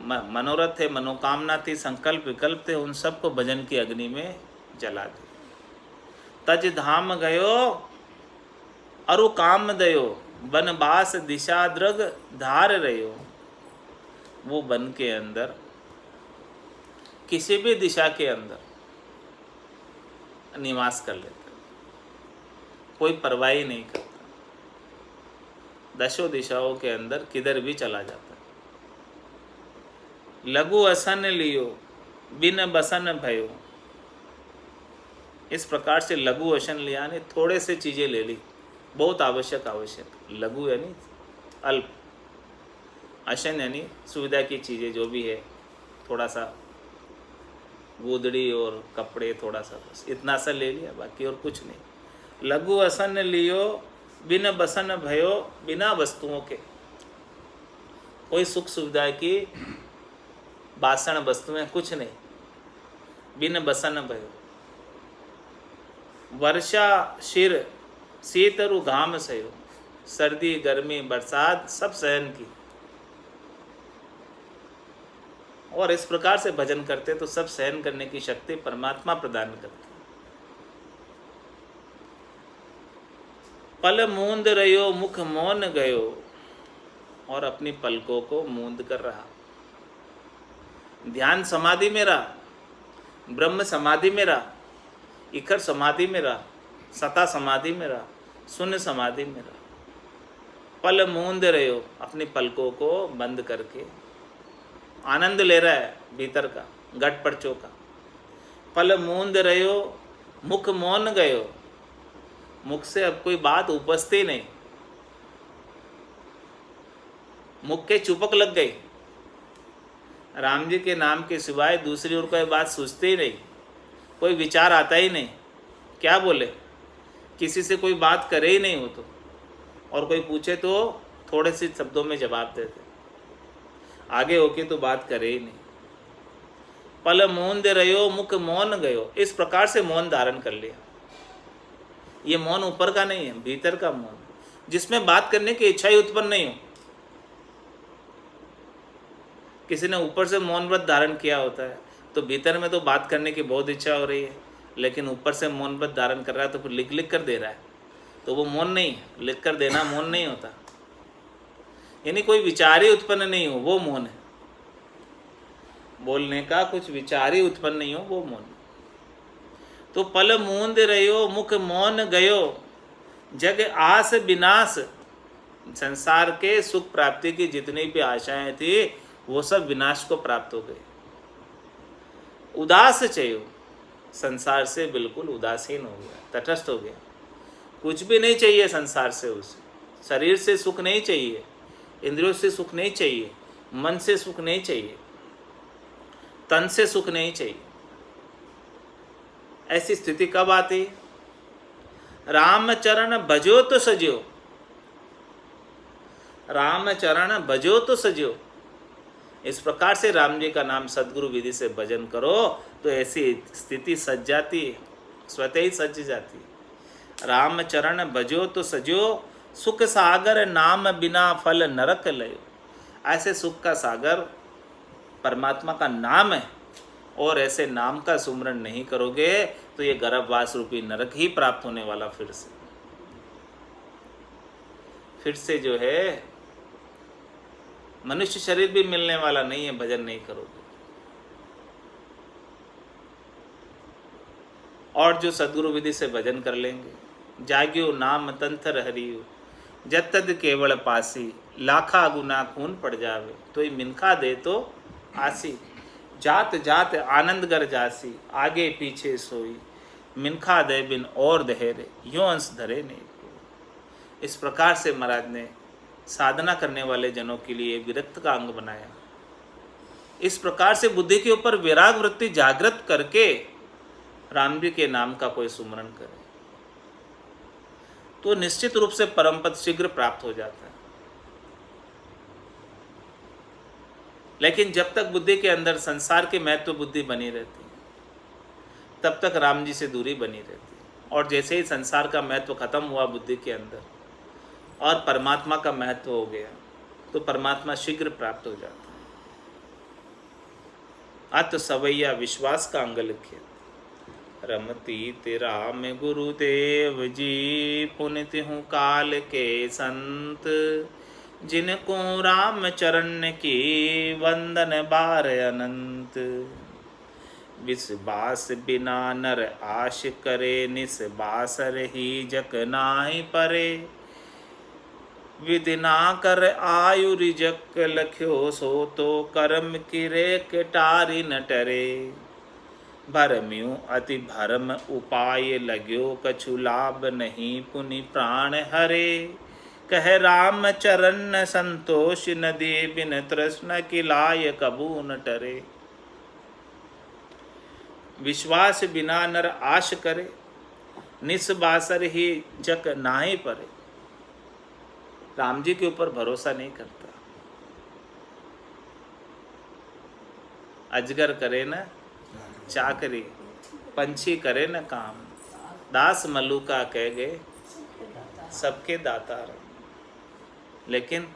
मनोरथ थे, मनोकामना थी, संकल्प विकल्प थे, उन सबको भजन की अग्नि में जला दिया। तज धाम गयो अरु काम दयो, बन बास दिशा द्रग धार रह्यो। वो वन के अंदर, किसी भी दिशा के अंदर निवास कर लेता, कोई परवाह नहीं करता, दशों दिशाओं के अंदर किधर भी चला जाता। लघु असन लियो बिन बसन भयो, इस प्रकार से लघु असन लिया ने थोड़े से चीजें ले ली, बहुत आवश्यक। लघु यानी अल्प, अशन यानी सुविधा की चीजें जो भी है, थोड़ा सा गोदड़ी और कपड़े, थोड़ा सा, बस इतना सा ले लिया, बाकी और कुछ नहीं। लघु असन लियो बिन बसन भयो, बिना वस्तुओं के, कोई सुख सुविधा की बासण वस्तुएं कुछ नहीं, बिन बसन भयो। वर्षा शिर शीतरु घाम सयो, सर्दी गर्मी बरसात सब सहन की, और इस प्रकार से भजन करते तो सब सहन करने की शक्ति परमात्मा प्रदान करते। पल मूंद रहो मुख मौन गयो, और अपनी पलकों को मूंद कर रहा। ध्यान समाधि में रहा, ब्रह्म समाधि में रहा, इखर समाधि में रहा, सता समाधि में रहा, शून्य समाधि में रहा। पल मूंद रहो, अपनी पलकों को बंद करके आनंद ले रहा है भीतर का, घट परचों का। पल मूंद रहो मुख मौन गयो, मुख से अब कोई बात उपजती नहीं, मुख के चुपक लग गई। राम जी के नाम के सिवाय दूसरी ओर कोई बात सोचते ही नहीं, कोई विचार आता ही नहीं, क्या बोले, किसी से कोई बात करे ही नहीं हो तो, और कोई पूछे तो थोड़े से शब्दों में जवाब देते, आगे होके तो बात करे ही नहीं। पल मूंद रहो मुख मौन गयो, इस प्रकार से मौन धारण कर लिया। ये मौन ऊपर का नहीं है, भीतर का मौन, जिसमें बात करने की इच्छा ही उत्पन्न नहीं हो। किसी ने ऊपर से मौन व्रत धारण किया होता है तो भीतर में तो बात करने की बहुत इच्छा हो रही है, लेकिन ऊपर से मौन व्रत धारण कर रहा है तो फिर लिख लिख कर दे रहा है, तो वो मौन नहीं है। लिख कर देना मौन नहीं होता, यानी कोई विचार ही उत्पन्न नहीं हो, वो मौन है। बोलने का कुछ विचार ही उत्पन्न नहीं हो, वो मौन। तो पल मूंद रहो मुख मौन गयो, जग आस विनाश संसार के सुख प्राप्ति की जितनी भी आशाएं थी वो सब विनाश को प्राप्त हो गई। उदास चाहिए, संसार से बिल्कुल उदासीन हो गया, तटस्थ हो गया। कुछ भी नहीं चाहिए संसार से, उसे शरीर से सुख नहीं चाहिए, इंद्रियों से सुख नहीं चाहिए, मन से सुख नहीं चाहिए, तन से सुख नहीं चाहिए। ऐसी स्थिति कब आती? रामचरण भजो तो सजो, रामचरण भजो तो सजो। इस प्रकार से राम जी का नाम सद्गुरु विधि से भजन करो तो ऐसी स्थिति सज जाती है, स्वतः ही सज जाती है। रामचरण भजो तो सजो, सुख सागर नाम बिना फल नरक लयो। ऐसे सुख का सागर परमात्मा का नाम है, और ऐसे नाम का सुमरण नहीं करोगे तो ये गर्भवास रूपी नरक ही प्राप्त होने वाला। फिर से जो है मनुष्य शरीर भी मिलने वाला नहीं है, भजन नहीं करोगे। और जो सद्गुरु विधि से भजन कर लेंगे, जाग्यो नाम तंत्र हरियो, जत तद केवल पासी, लाखा गुना खून पड़ जावे, तो ये मिनखा दे तो आसी, जात जात आनंद गर जासी, आगे पीछे सोई, मिनखा दे बिन और दहेरे, यो अंश धरे नहीं। इस प्रकार से महाराज ने साधना करने वाले जनों के लिए विरक्त का अंग बनाया। इस प्रकार से बुद्धि के ऊपर विराग वृत्ति जागृत करके राम जी के नाम का कोई सुमरण करे तो निश्चित रूप से परम पद शीघ्र प्राप्त हो जाता है। लेकिन जब तक बुद्धि के अंदर संसार की महत्व बुद्धि बनी रहती है, तब तक राम जी से दूरी बनी रहती है। और जैसे ही संसार का महत्व खत्म हुआ बुद्धि के अंदर और परमात्मा का महत्व हो गया, तो परमात्मा शीघ्र प्राप्त हो जाता है। अत सवैया विश्वास का अंग लिखे, रमती तेरा में गुरुदेव जी, पुनित हूँ काल के संत, जिनको राम चरण की वंदन बार अनंत। विश्वास बिना नर आश करे, निस्बासर ही जक नाहि परे। विधि ना कर आयु रिजक, लख्यो सो तो कर्म की रेख टारी न टरे। भरम्यु अति भरम उपाय, लाग्यो कछु लाभ नहीं पुनि प्राण हरे। कह राम चरण संतोष, नदी बिन तृष्ण की लाय कबू न टरे। विश्वास बिना नर आश करे, निस्बासर ही जक नाहि परे। राम जी के ऊपर भरोसा नहीं करता। अजगर करे न चाकरी, पंछी करे न काम, दास मल्लुका कह गए सबके दाता राम। लेकिन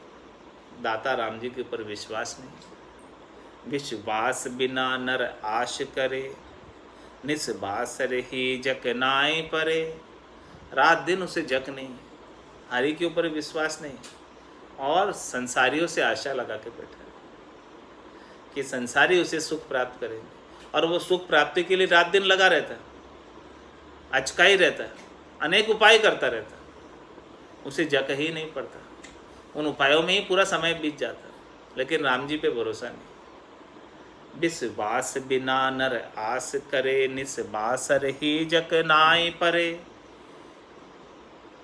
दाता राम जी के ऊपर विश्वास नहीं। विश्वास बिना नर आश करे, निस्बासर ही जक नाहि परे। रात दिन उसे जक नहीं, हरि के ऊपर विश्वास नहीं, और संसारियों से आशा लगा के बैठा है कि संसारी उसे सुख प्राप्त करेंगे, और वो सुख प्राप्ति के लिए रात दिन लगा रहता है, अचका ही रहता है, अनेक उपाय करता रहता है, उसे जक ही नहीं पड़ता। उन उपायों में ही पूरा समय बीत जाता है, लेकिन राम जी पे भरोसा नहीं। विश्वास बिना नर आस करे, निस्बासर ही जक नाहि परे।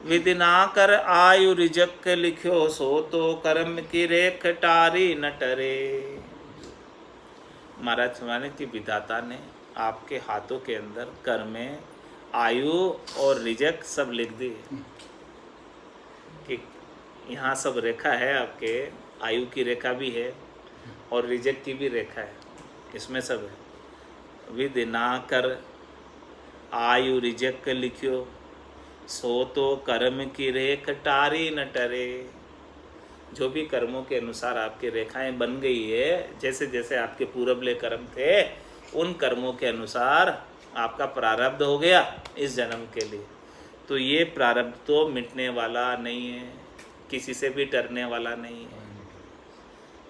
विधि ना कर आयु रिजक, लिख्यो सो तो कर्म की रेख टारी न टरे। महाराज स्वामी की विधाता ने आपके हाथों के अंदर कर्म, आयु और रिजक सब लिख दी कि यहाँ सब रेखा है, आपके आयु की रेखा भी है और रिजक की भी रेखा है, इसमें सब है। विधि ना कर आयु रिजक लिख्यो, सो तो कर्म की रेख टारी न टरे। जो भी कर्मों के अनुसार आपकी रेखाएं बन गई है, जैसे जैसे आपके पूर्वले कर्म थे, उन कर्मों के अनुसार आपका प्रारब्ध हो गया इस जन्म के लिए, तो ये प्रारब्ध तो मिटने वाला नहीं है, किसी से भी डरने वाला नहीं है।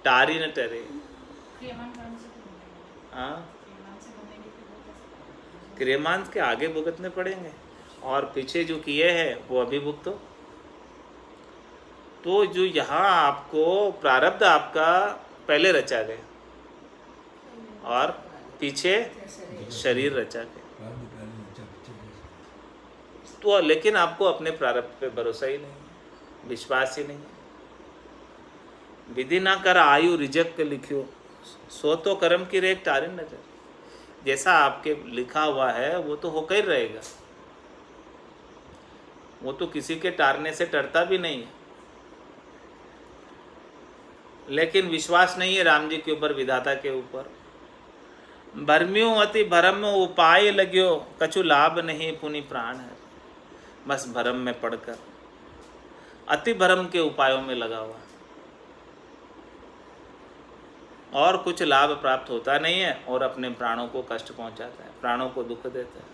टारी न टरे। हाँ, क्रियमान के आगे भुगतने पड़ेंगे, और पीछे जो किए हैं वो अभी भुगतो। तो जो यहाँ आपको प्रारब्ध आपका पहले रचा गया और पीछे शरीर रचा गया, तो लेकिन आपको अपने प्रारब्ध पे भरोसा ही नहीं, विश्वास ही नहीं। विधि ना कर आयु रिजक के लिखियो, सो तो कर्म की रेख टारे नजर। जैसा आपके लिखा हुआ है वो तो होकर ही रहेगा, वो तो किसी के टारने से डरता भी नहीं है। लेकिन विश्वास नहीं है राम जी के ऊपर, विधाता के ऊपर। भरम्यों अति भरम उपाय लग्यो, कछु लाभ नहीं पुनि प्राण है। बस भरम में पड़कर अति भरम के उपायों में लगा हुआ और कुछ लाभ प्राप्त होता नहीं है, और अपने प्राणों को कष्ट पहुंचाता है, प्राणों को दुख देता है।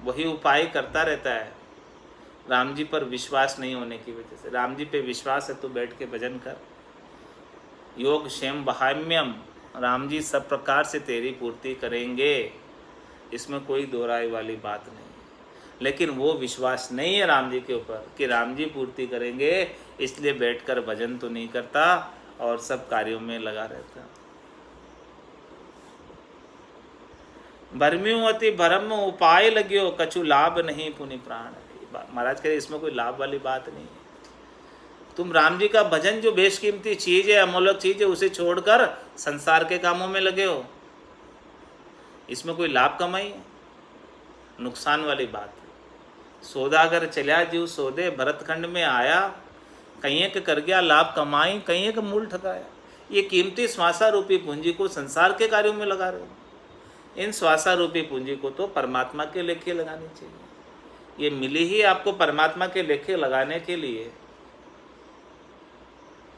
वही उपाय करता रहता है राम जी पर विश्वास नहीं होने की वजह से। राम जी पे विश्वास है तो बैठ के भजन कर। योग क्षेम बहाम्यम, राम जी सब प्रकार से तेरी पूर्ति करेंगे, इसमें कोई दो राय वाली बात नहीं। लेकिन वो विश्वास नहीं है राम जी के ऊपर कि राम जी पूर्ति करेंगे, इसलिए बैठकर भजन तो नहीं करता और सब कार्यों में लगा रहता। भरम्यों अति भरम उपाय लग्यो, कछु लाभ नहीं पुनि प्राण। महाराज कह रहे इसमें कोई लाभ वाली बात नहीं है। तुम राम जी का भजन जो बेशकीमती चीज है, अमूल्य चीज है, उसे छोड़कर संसार के कामों में लगे हो, इसमें कोई लाभ कमाई है? नुकसान वाली बात है। सौदागर चल्या जीव सौदे, भरतखंड में आया, कहीं के कर गया लाभ कमाई, कहीं का मूल ठगाया। ये कीमती श्वासा रूपी पूंजी को संसार के कार्यों में लगा रहे हो। इन श्वासा रूपी पूंजी को तो परमात्मा के लेखे लगानी चाहिए। ये मिली ही आपको परमात्मा के लेखे लगाने के लिए,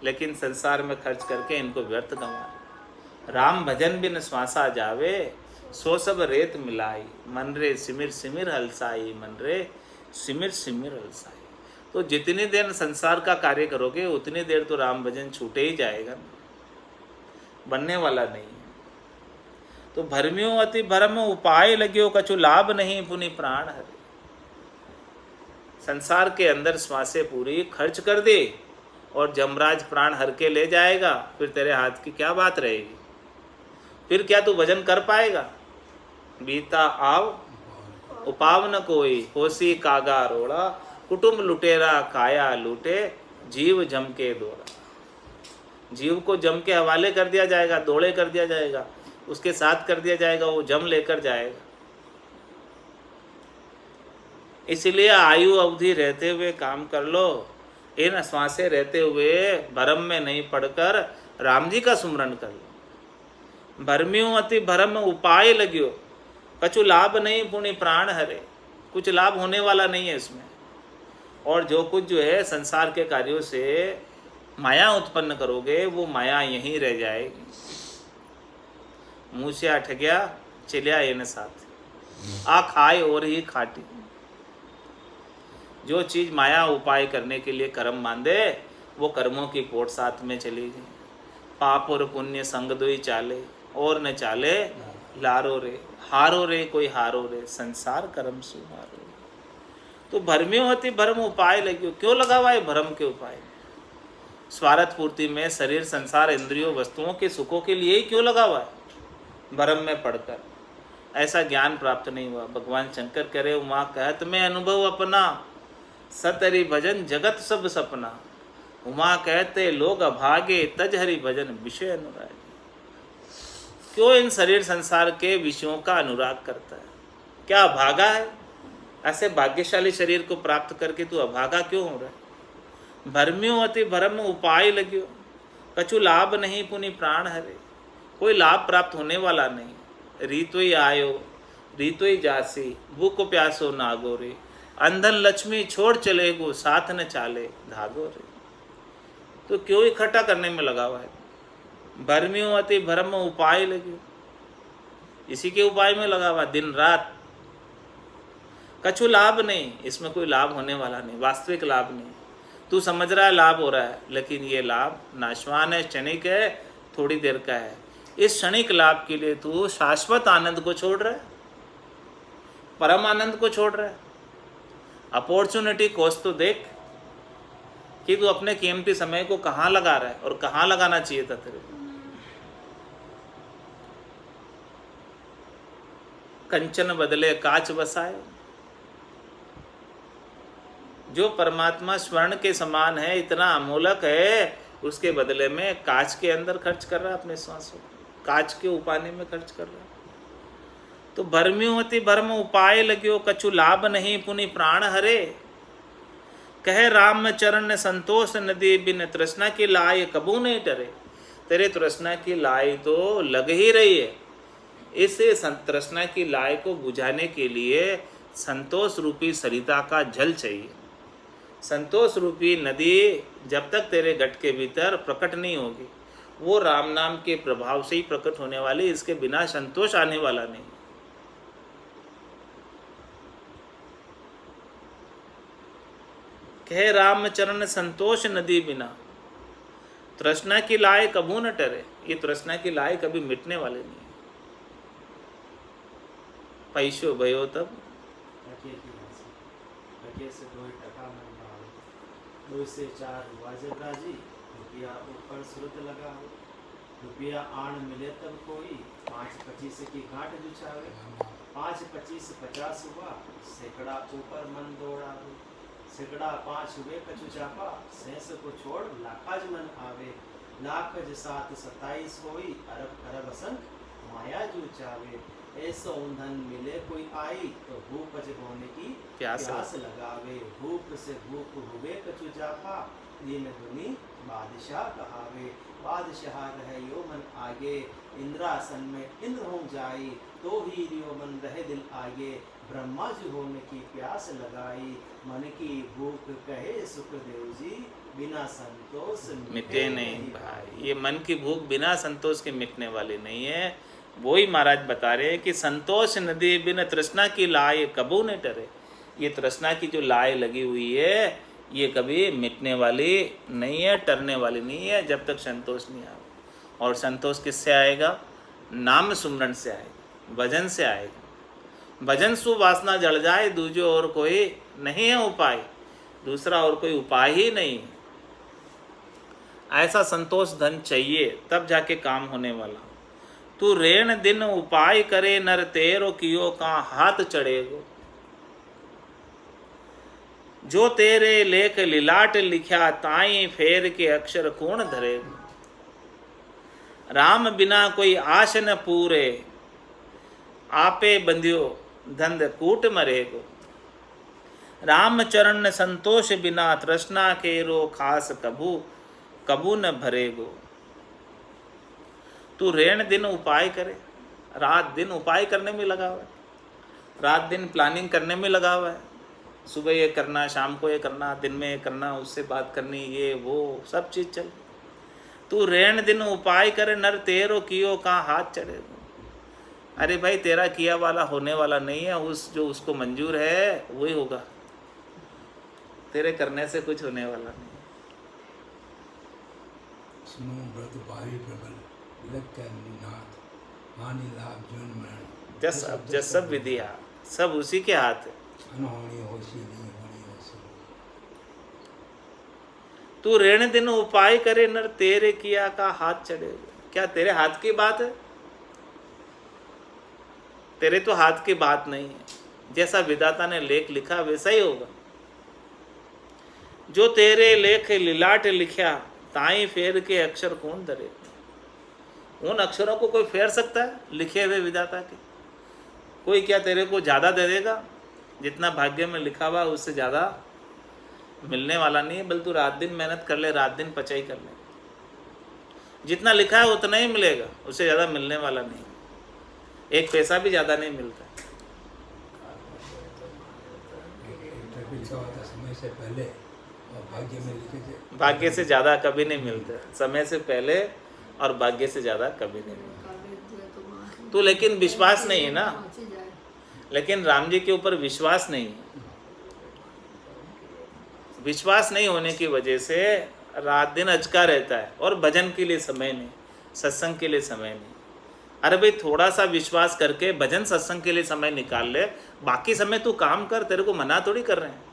लेकिन संसार में खर्च करके इनको व्यर्थ गंवा। राम भजन बिन श्वासा जावे, सो सब रेत मिलाई, मन रे सिमिर सिमिर हलसाई, मन रे सिमिर सिमिर हलसाई। तो जितनी देर संसार का कार्य करोगे उतनी देर तो राम भजन छूटे ही जाएगा, बनने वाला नहीं है। तो भरम्यों अति भरम उपाय लग्यो, कछु लाभ नहीं पुनि प्राण हरे। संसार के अंदर श्वासें पूरी खर्च कर दे और जमराज प्राण हर के ले जाएगा, फिर तेरे हाथ की क्या बात रहेगी? फिर क्या तू भजन कर पाएगा? बीता आव उपाव न कोई, होसी कागा रोड़ा, कुटुंब लुटेरा काया लूटे, जीव जम के दौड़ा। जीव को जम के हवाले कर दिया जाएगा, दौड़े कर दिया जाएगा, उसके साथ कर दिया जाएगा, वो जम लेकर जाएगा। इसलिए आयु अवधि रहते हुए काम कर लो, इन श्वासें रहते हुए भरम में नहीं पड़कर राम जी का सुमरन कर लो। भरम्यों अति भरम उपाय लग्यो, कछु लाभ नहीं पुनि प्राण हरे। कुछ लाभ होने वाला नहीं है इसमें, और जो कुछ जो है संसार के कार्यों से माया उत्पन्न करोगे वो माया यहीं रह जाएगी। मुँह से अठ गया चलिया ये न साथ, आ खाए और ही खाटी। जो चीज़ माया उपाय करने के लिए कर्म बांधे, वो कर्मों की पोट साथ में चली गई। पाप और पुण्य संग दोई चाले, और न चाले लारो रे, हारो रे कोई हारो रे, संसार कर्म सुहारो। तो भरम्यों अति भरम उपाय लग्यो, क्यों लगा हुआ है भरम के उपाय? स्वार्थ पूर्ति में शरीर संसार इंद्रियों वस्तुओं के सुखों के लिए ही क्यों लगा हुआ है? भरम में पड़कर ऐसा ज्ञान प्राप्त नहीं हुआ। भगवान शंकर कह रहे उमा कहत में अनुभव अपना, सतहरि भजन जगत सब सपना। उमा कहते लोग अभागे, तज हरि भजन विषय अनुराग। क्यों इन शरीर संसार के विषयों का अनुराग करता है? क्या अभागा है? ऐसे भाग्यशाली शरीर को प्राप्त करके तू अभागा क्यों हो रहा है? भरम्यों अति भरम उपाय लग्यो, कछु लाभ नहीं पुनि प्राण हरे। कोई लाभ प्राप्त होने वाला नहीं। रीतोई आयो रीतोई जासी, भूख प्यासो नागो रे, अंधन लक्ष्मी छोड़ चले गो, साथ न चाले धागो रे। तो क्यों इकट्ठा करने में लगा हुआ है? भरम्यों अति भरम उपाय लग्यो, इसी के उपाय में लगा हुआ दिन रात। कछु लाभ नहीं, इसमें कोई लाभ होने वाला नहीं, वास्तविक लाभ नहीं। तू समझ रहा है लाभ हो रहा है, लेकिन ये लाभ नाशवान है, क्षणिक है, थोड़ी देर का है। इस क्षणिक लाभ के लिए तू शाश्वत आनंद को छोड़ रहा है, परम आनंद को छोड़ रहा है। अपॉर्चुनिटी कॉस्ट तो देख कि तू अपने कीमती समय को कहाँ लगा रहा है और कहाँ लगाना चाहिए था तेरे को। कंचन बदले काच बसाए। जो परमात्मा स्वर्ण के समान है, इतना अमूलक है, उसके बदले में कांच के अंदर खर्च कर रहा है अपने श्वासों को, कांच के उपाने में खर्च कर रहा है। तो भरम्युवती भरम उपाय लग्यो, कछु लाभ नहीं पुनि प्राण हरे। कहे राम चरण संतोष नदी, बिन तृष्णा की लाई कबू नहीं डरे। तेरे तृष्णा की लाई तो लग ही रही है, इसे तृष्णा की लाई को बुझाने के लिए संतोष रूपी सरिता का जल चाहिए। संतोष रूपी नदी जब तक तेरे गट के भीतर प्रकट नहीं होगी, वो राम नाम के प्रभाव से ही प्रकट होने वाली, इसके बिना संतोष आने वाला नहीं। कहे राम चरण संतोष नदी, बिना तृष्णा की लाए कबू न टरे। ये तृष्णा की लाए कभी मिटने वाले नहीं है। पैसो भयो तब दो से चार वाजराजी, रुपया ऊपर सुरत लगा हो। रुपया आण मिले तब कोई, 5-25 की गांठ जुछावे। 5-25 50 हुआ, सैकड़ा ऊपर मन दौड़ा हो। सैकड़ा 5 हुए कछु चापा, 6 को छोड़ लाखाज मन आवे। लाखज 7 27 होई, अरब खरब असंख माया जुचावे। ऐसो धन मिले कोई आई, तो भूप होने की प्यास लगावे। भूप से भूप हुए कछु जापा, दीन दुनी बादशाह कहावे। बादशाह रहे यो मन आगे, इंद्रासन में इंद्र हो जाई। तो ही यो मन रहे दिल आगे, ब्रह्मा जी होने की प्यास लगाई। मन की भूख कहे सुखदेव जी, बिना संतोष मिटे नहीं भाई। ये मन की भूख बिना संतोष के मिटने वाली नहीं है। वही महाराज बता रहे हैं कि संतोष नदी बिन तृष्णा की लाए कबू न टरे। ये तृष्णा की जो लाए लगी हुई है, ये कभी मिटने वाली नहीं है, टरने वाली नहीं है, जब तक संतोष नहीं आएगा। और संतोष किससे आएगा? नाम सुमरण से आएगा, भजन से आएगा। भजन सु वासना जड़ जाए, दूजो और कोई नहीं है उपाय, दूसरा और कोई उपाय ही नहीं है। ऐसा संतोष धन चाहिए, तब जाके काम होने वाला। तू रेण दिन उपाय करे, नर तेरो कियो का हाथ चढ़ेगो। जो तेरे लेख लिलाट लिखा, ताई फेर के अक्षर कौन धरेगो। राम बिना कोई आश न पूरे, आपे बंधियो धंध कूट मरेगो। राम चरण संतोष बिना, तृष्णा के रो खास कबू कबू न भरेगो। तू रेण दिन उपाय करे, रात दिन उपाय करने में लगा हुआ है, रात दिन प्लानिंग करने में लगा हुआ है। सुबह ये करना, शाम को ये करना, दिन में ये करना, उससे बात करनी, ये वो सब चीज़ चल। तू रेण दिन उपाय करे, नर तेरो कियो का हाथ चढ़े। अरे भाई, तेरा किया वाला होने वाला नहीं है, उस जो उसको मंजूर है वही होगा, तेरे करने से कुछ होने वाला नहीं। सुनो व्रत भारी प्रबल, लग कर निनाद, हानि लाभ जीवन मरण। जस सब विधिया, सब उसी के हाथ है। अनहोनी होशी नहीं होनी होशी। तू रेण दिन उपाय करे, नर तेरे किया का हाथ चढ़े। क्या तेरे हाथ की बात है? तेरे तो हाथ की बात नहीं है। जैसा विधाता ने लेख लिखा वैसा ही होगा। जो तेरे लेख लिलाट लिखा, ताई फेर के अक्षर कौन धरे। उन अक्षरों को कोई फेर सकता है लिखे हुए विधाता के? कोई क्या तेरे को ज़्यादा दे देगा? जितना भाग्य में लिखा हुआ उससे ज़्यादा मिलने वाला नहीं है। बल्कि तू रात दिन मेहनत कर ले, रात दिन पचाई कर ले, जितना लिखा है उतना ही मिलेगा, उससे ज़्यादा मिलने वाला नहीं। एक पैसा भी ज़्यादा नहीं मिलता। समय से पहले और भाग्य में लिखे थे, भाग्य से ज़्यादा कभी नहीं मिलता। समय से पहले और भाग्य से ज़्यादा कभी नहीं मिलता। तो लेकिन विश्वास नहीं है ना, लेकिन राम जी के ऊपर विश्वास नहीं है। विश्वास नहीं होने की वजह से रात दिन अचका रहता है, और भजन के लिए समय नहीं, सत्संग के लिए समय नहीं। अरे भाई, थोड़ा सा विश्वास करके भजन सत्संग के लिए समय निकाल ले, बाकी समय तू काम कर, तेरे को मना थोड़ी कर रहे हैं।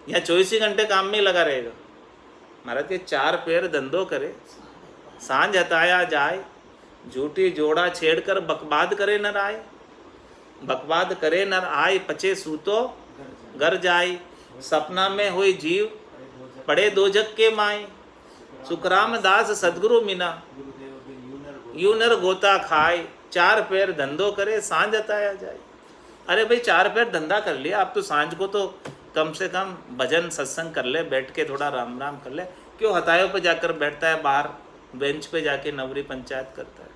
या 24 ही घंटे काम में ही लगा रहेगा? महाराज के 4 पैर धंधो करे, सांझ हताया जाए, झूठी जोड़ा छेड़कर बकवाद करे नर आए, बकवाद करे नर आए, पचे सूतो घर जाए, सपना में हुई जीव पड़े दो जग के माए, सुखराम दास सदगुरु मीना गुरुदेव बिन यूं नर गोता खाए, 4 पैर धंधो करे सांझ हताया जाए। अरे भाई 4 पैर धंधा कर लिया, आप तो सांझ को तो कम से कम भजन सत्संग कर ले, बैठ के थोड़ा राम राम कर ले, क्यों हतायों पे जाकर बैठता है, बाहर बेंच पे जाके नवरी पंचायत करता है?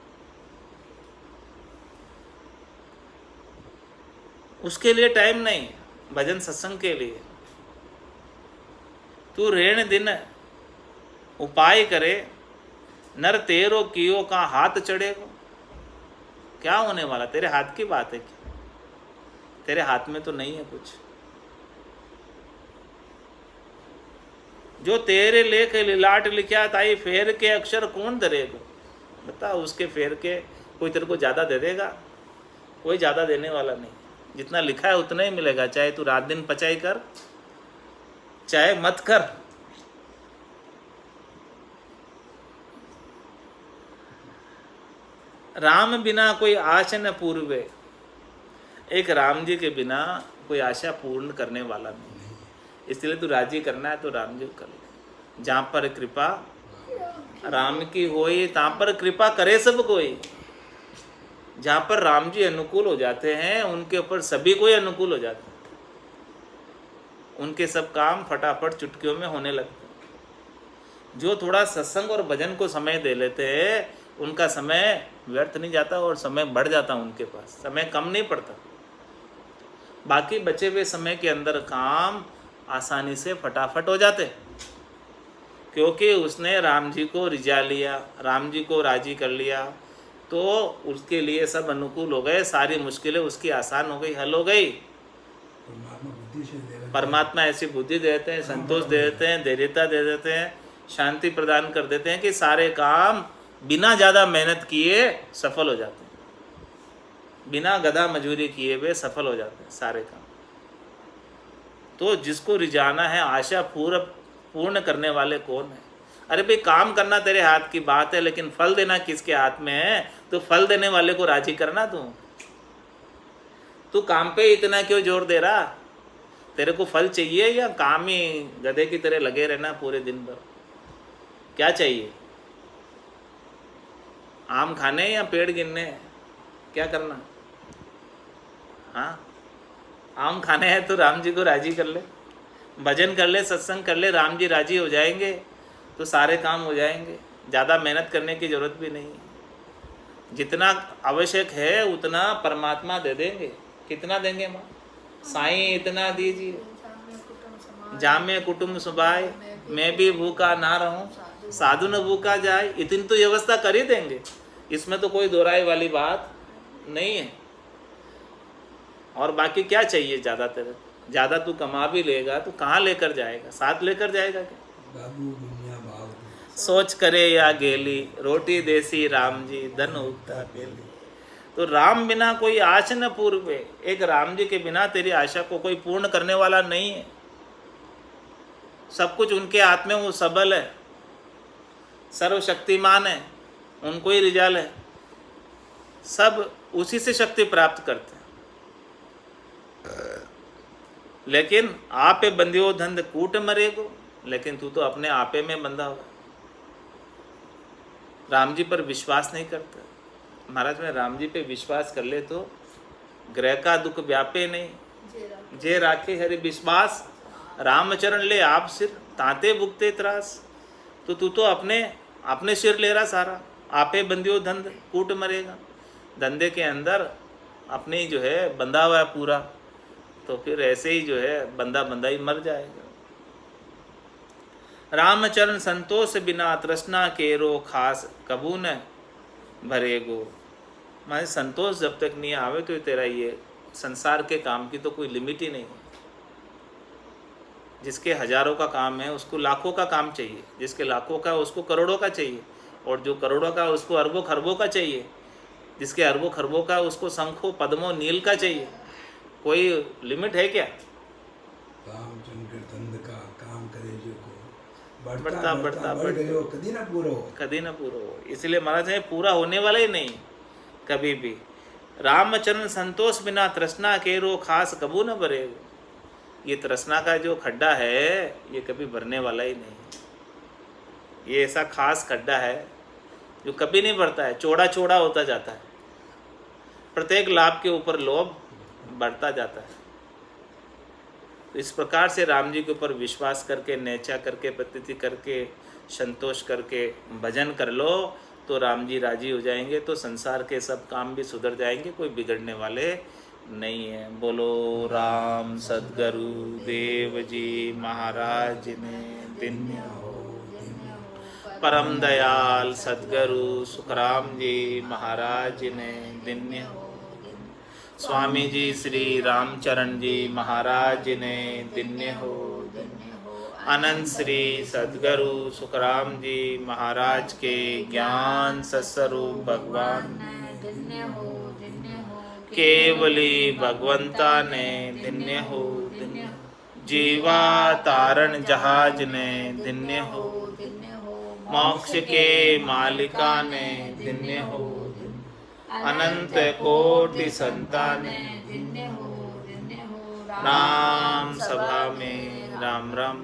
उसके लिए टाइम नहीं, भजन सत्संग के लिए। तू रेण दिन उपाय करे, नर तेरो कियो का हाथ चढ़ेगो। क्या होने वाला? तेरे हाथ की बात है क्या? तेरे हाथ में तो नहीं है कुछ। जो तेरे लेख लिलाट लिखा ताई फेर के अक्षर कौन धरेगा? बता, उसके फेर के कोई तेरे को ज़्यादा दे देगा? कोई ज़्यादा देने वाला नहीं। जितना लिखा है उतना ही मिलेगा, चाहे तू रात दिन पचाई कर चाहे मत कर। राम बिना कोई आशा न पूर्वे, एक राम जी के बिना कोई आशा पूर्ण करने वाला नहीं। इसलिए तू राजी करना है तो राम जी कर ले। जहाँ पर कृपा राम की होई तहाँ पर कृपा करे सब कोई। जहाँ पर राम जी अनुकूल हो जाते हैं उनके ऊपर सभी कोई अनुकूल हो जाते हैं, उनके सब काम फटाफट चुटकियों में होने लगते हैं। जो थोड़ा सत्संग और भजन को समय दे लेते हैं उनका समय व्यर्थ नहीं जाता और समय बढ़ जाता उनके पास, समय कम नहीं पड़ता। बाकी बचे हुए समय के अंदर काम आसानी से फटाफट हो जाते, क्योंकि उसने राम जी को रिझा लिया, राम जी को राजी कर लिया, तो उसके लिए सब अनुकूल हो गए, सारी मुश्किलें उसकी आसान हो गई, हल हो गई। परमात्मा ऐसी बुद्धि देते हैं, संतोष दे देते हैं, धैर्यता दे देते हैं, शांति प्रदान कर देते हैं कि सारे काम बिना ज़्यादा मेहनत किए सफल हो जाते हैं, बिना गधा मजूरी किए हुए सफल हो जाते हैं सारे काम। तो जिसको रिझाना है, आशा पूर्ण करने वाले कौन है? अरे भाई काम करना तेरे हाथ की बात है, लेकिन फल देना किसके हाथ में है? तो फल देने वाले को राजी करना। तू काम पे इतना क्यों जोर दे रहा? तेरे को फल चाहिए या काम ही गधे की तरह लगे रहना पूरे दिन भर? क्या चाहिए? आम खाने या पेड़ गिनने? क्या करना? हाँ, आम खाने हैं तो राम जी को राजी कर ले, भजन कर ले, सत्संग कर ले, राम जी राजी हो जाएंगे तो सारे काम हो जाएंगे। ज़्यादा मेहनत करने की जरूरत भी नहीं है। जितना आवश्यक है उतना परमात्मा दे देंगे। कितना देंगे माँ? साईं इतना दीजिए, जामे कुटुंब सुभाए, मैं भी भूखा ना रहूं, साधु न भूखा जाए। इतनी तो व्यवस्था कर ही देंगे, इसमें तो कोई दोहराई वाली बात नहीं है। और बाकी क्या चाहिए? ज़्यादा तेरे ज़्यादा तू कमा भी लेगा तो कहाँ लेकर जाएगा? साथ लेकर जाएगा क्या? सोच करे या गेली, रोटी देसी राम जी, धन उगता पेली। तो राम बिना कोई आश न पूर्वे, एक राम जी के बिना तेरी आशा को कोई पूर्ण करने वाला नहीं है। सब कुछ उनके हाथ में, वो सबल है, सर्वशक्तिमान है, उनको ही रिझा ले। सब उसी से शक्ति प्राप्त करते हैं। लेकिन आपे बंदियो धंध कूट मरेगो, लेकिन तू तो अपने आपे में बंधा हुआ, राम जी पर विश्वास नहीं करता। महाराज में राम जी पे विश्वास कर ले तो ग्रह का दुख व्यापे नहीं, जे राखे हरि विश्वास, रामचरण ले आप सिर, तांते भुगते त्रास। तो तू तो अपने सिर ले रहा सारा। आपे बंदियो धंध कूट मरेगा, धंधे के अंदर अपने जो है बंधा हुआ है पूरा, तो फिर ऐसे ही जो है बंदा ही मर जाएगा। रामचरण संतोष बिना, तृष्णा केरो खास कबू न भरेगो। माने संतोष जब तक नहीं आवे तो तेरा ये संसार के काम की तो कोई लिमिट ही नहीं है। जिसके हजारों का काम है उसको लाखों का काम चाहिए, जिसके लाखों का उसको करोड़ों का चाहिए, और जो करोड़ों का उसको अरबों खरबों का चाहिए, जिसके अरबों खरबों का उसको शंखों पद्मों नील का चाहिए। कोई लिमिट है क्या? रामचंद्र धंध बढ़ता बढ़ता बढ़ गयो कदी ना पूरो कभी न पूरा हो। इसलिए महाराज है पूरा होने वाला ही नहीं कभी भी। रामचरण संतोष बिना तृष्णा केरो खास कबू न भरे। ये तृष्णा का जो खड्डा है ये कभी भरने वाला ही नहीं। ये ऐसा खास खड्डा है जो कभी नहीं भरता है, चौड़ा चौड़ा होता जाता है। प्रत्येक लाभ के ऊपर लोभ बढ़ता जाता है। तो इस प्रकार से राम जी के ऊपर विश्वास करके, नेचा करके, प्रतीति करके, संतोष करके भजन कर लो तो राम जी राजी हो जाएंगे। तो संसार के सब काम भी सुधर जाएंगे, कोई बिगड़ने वाले नहीं है। बोलो राम सद्गुरु देव जी महाराज ने दिन्य हो। परम दयाल सद्गुरु सुखराम जी महाराज ने दिन्य हो। स्वामी जी श्री रामचरण जी महाराज ने दिन्य हो। अनंत श्री सद्गुरु सुखराम जी महाराज के ज्ञान सत्स्वरूप भगवान केवली भगवंता ने दिन्य हो। जीवा तारण जहाज ने दिन्य हो। मोक्ष के मालिका ने दिन्य हो। अनंत कोटि संतान नाम सभा में राम राम।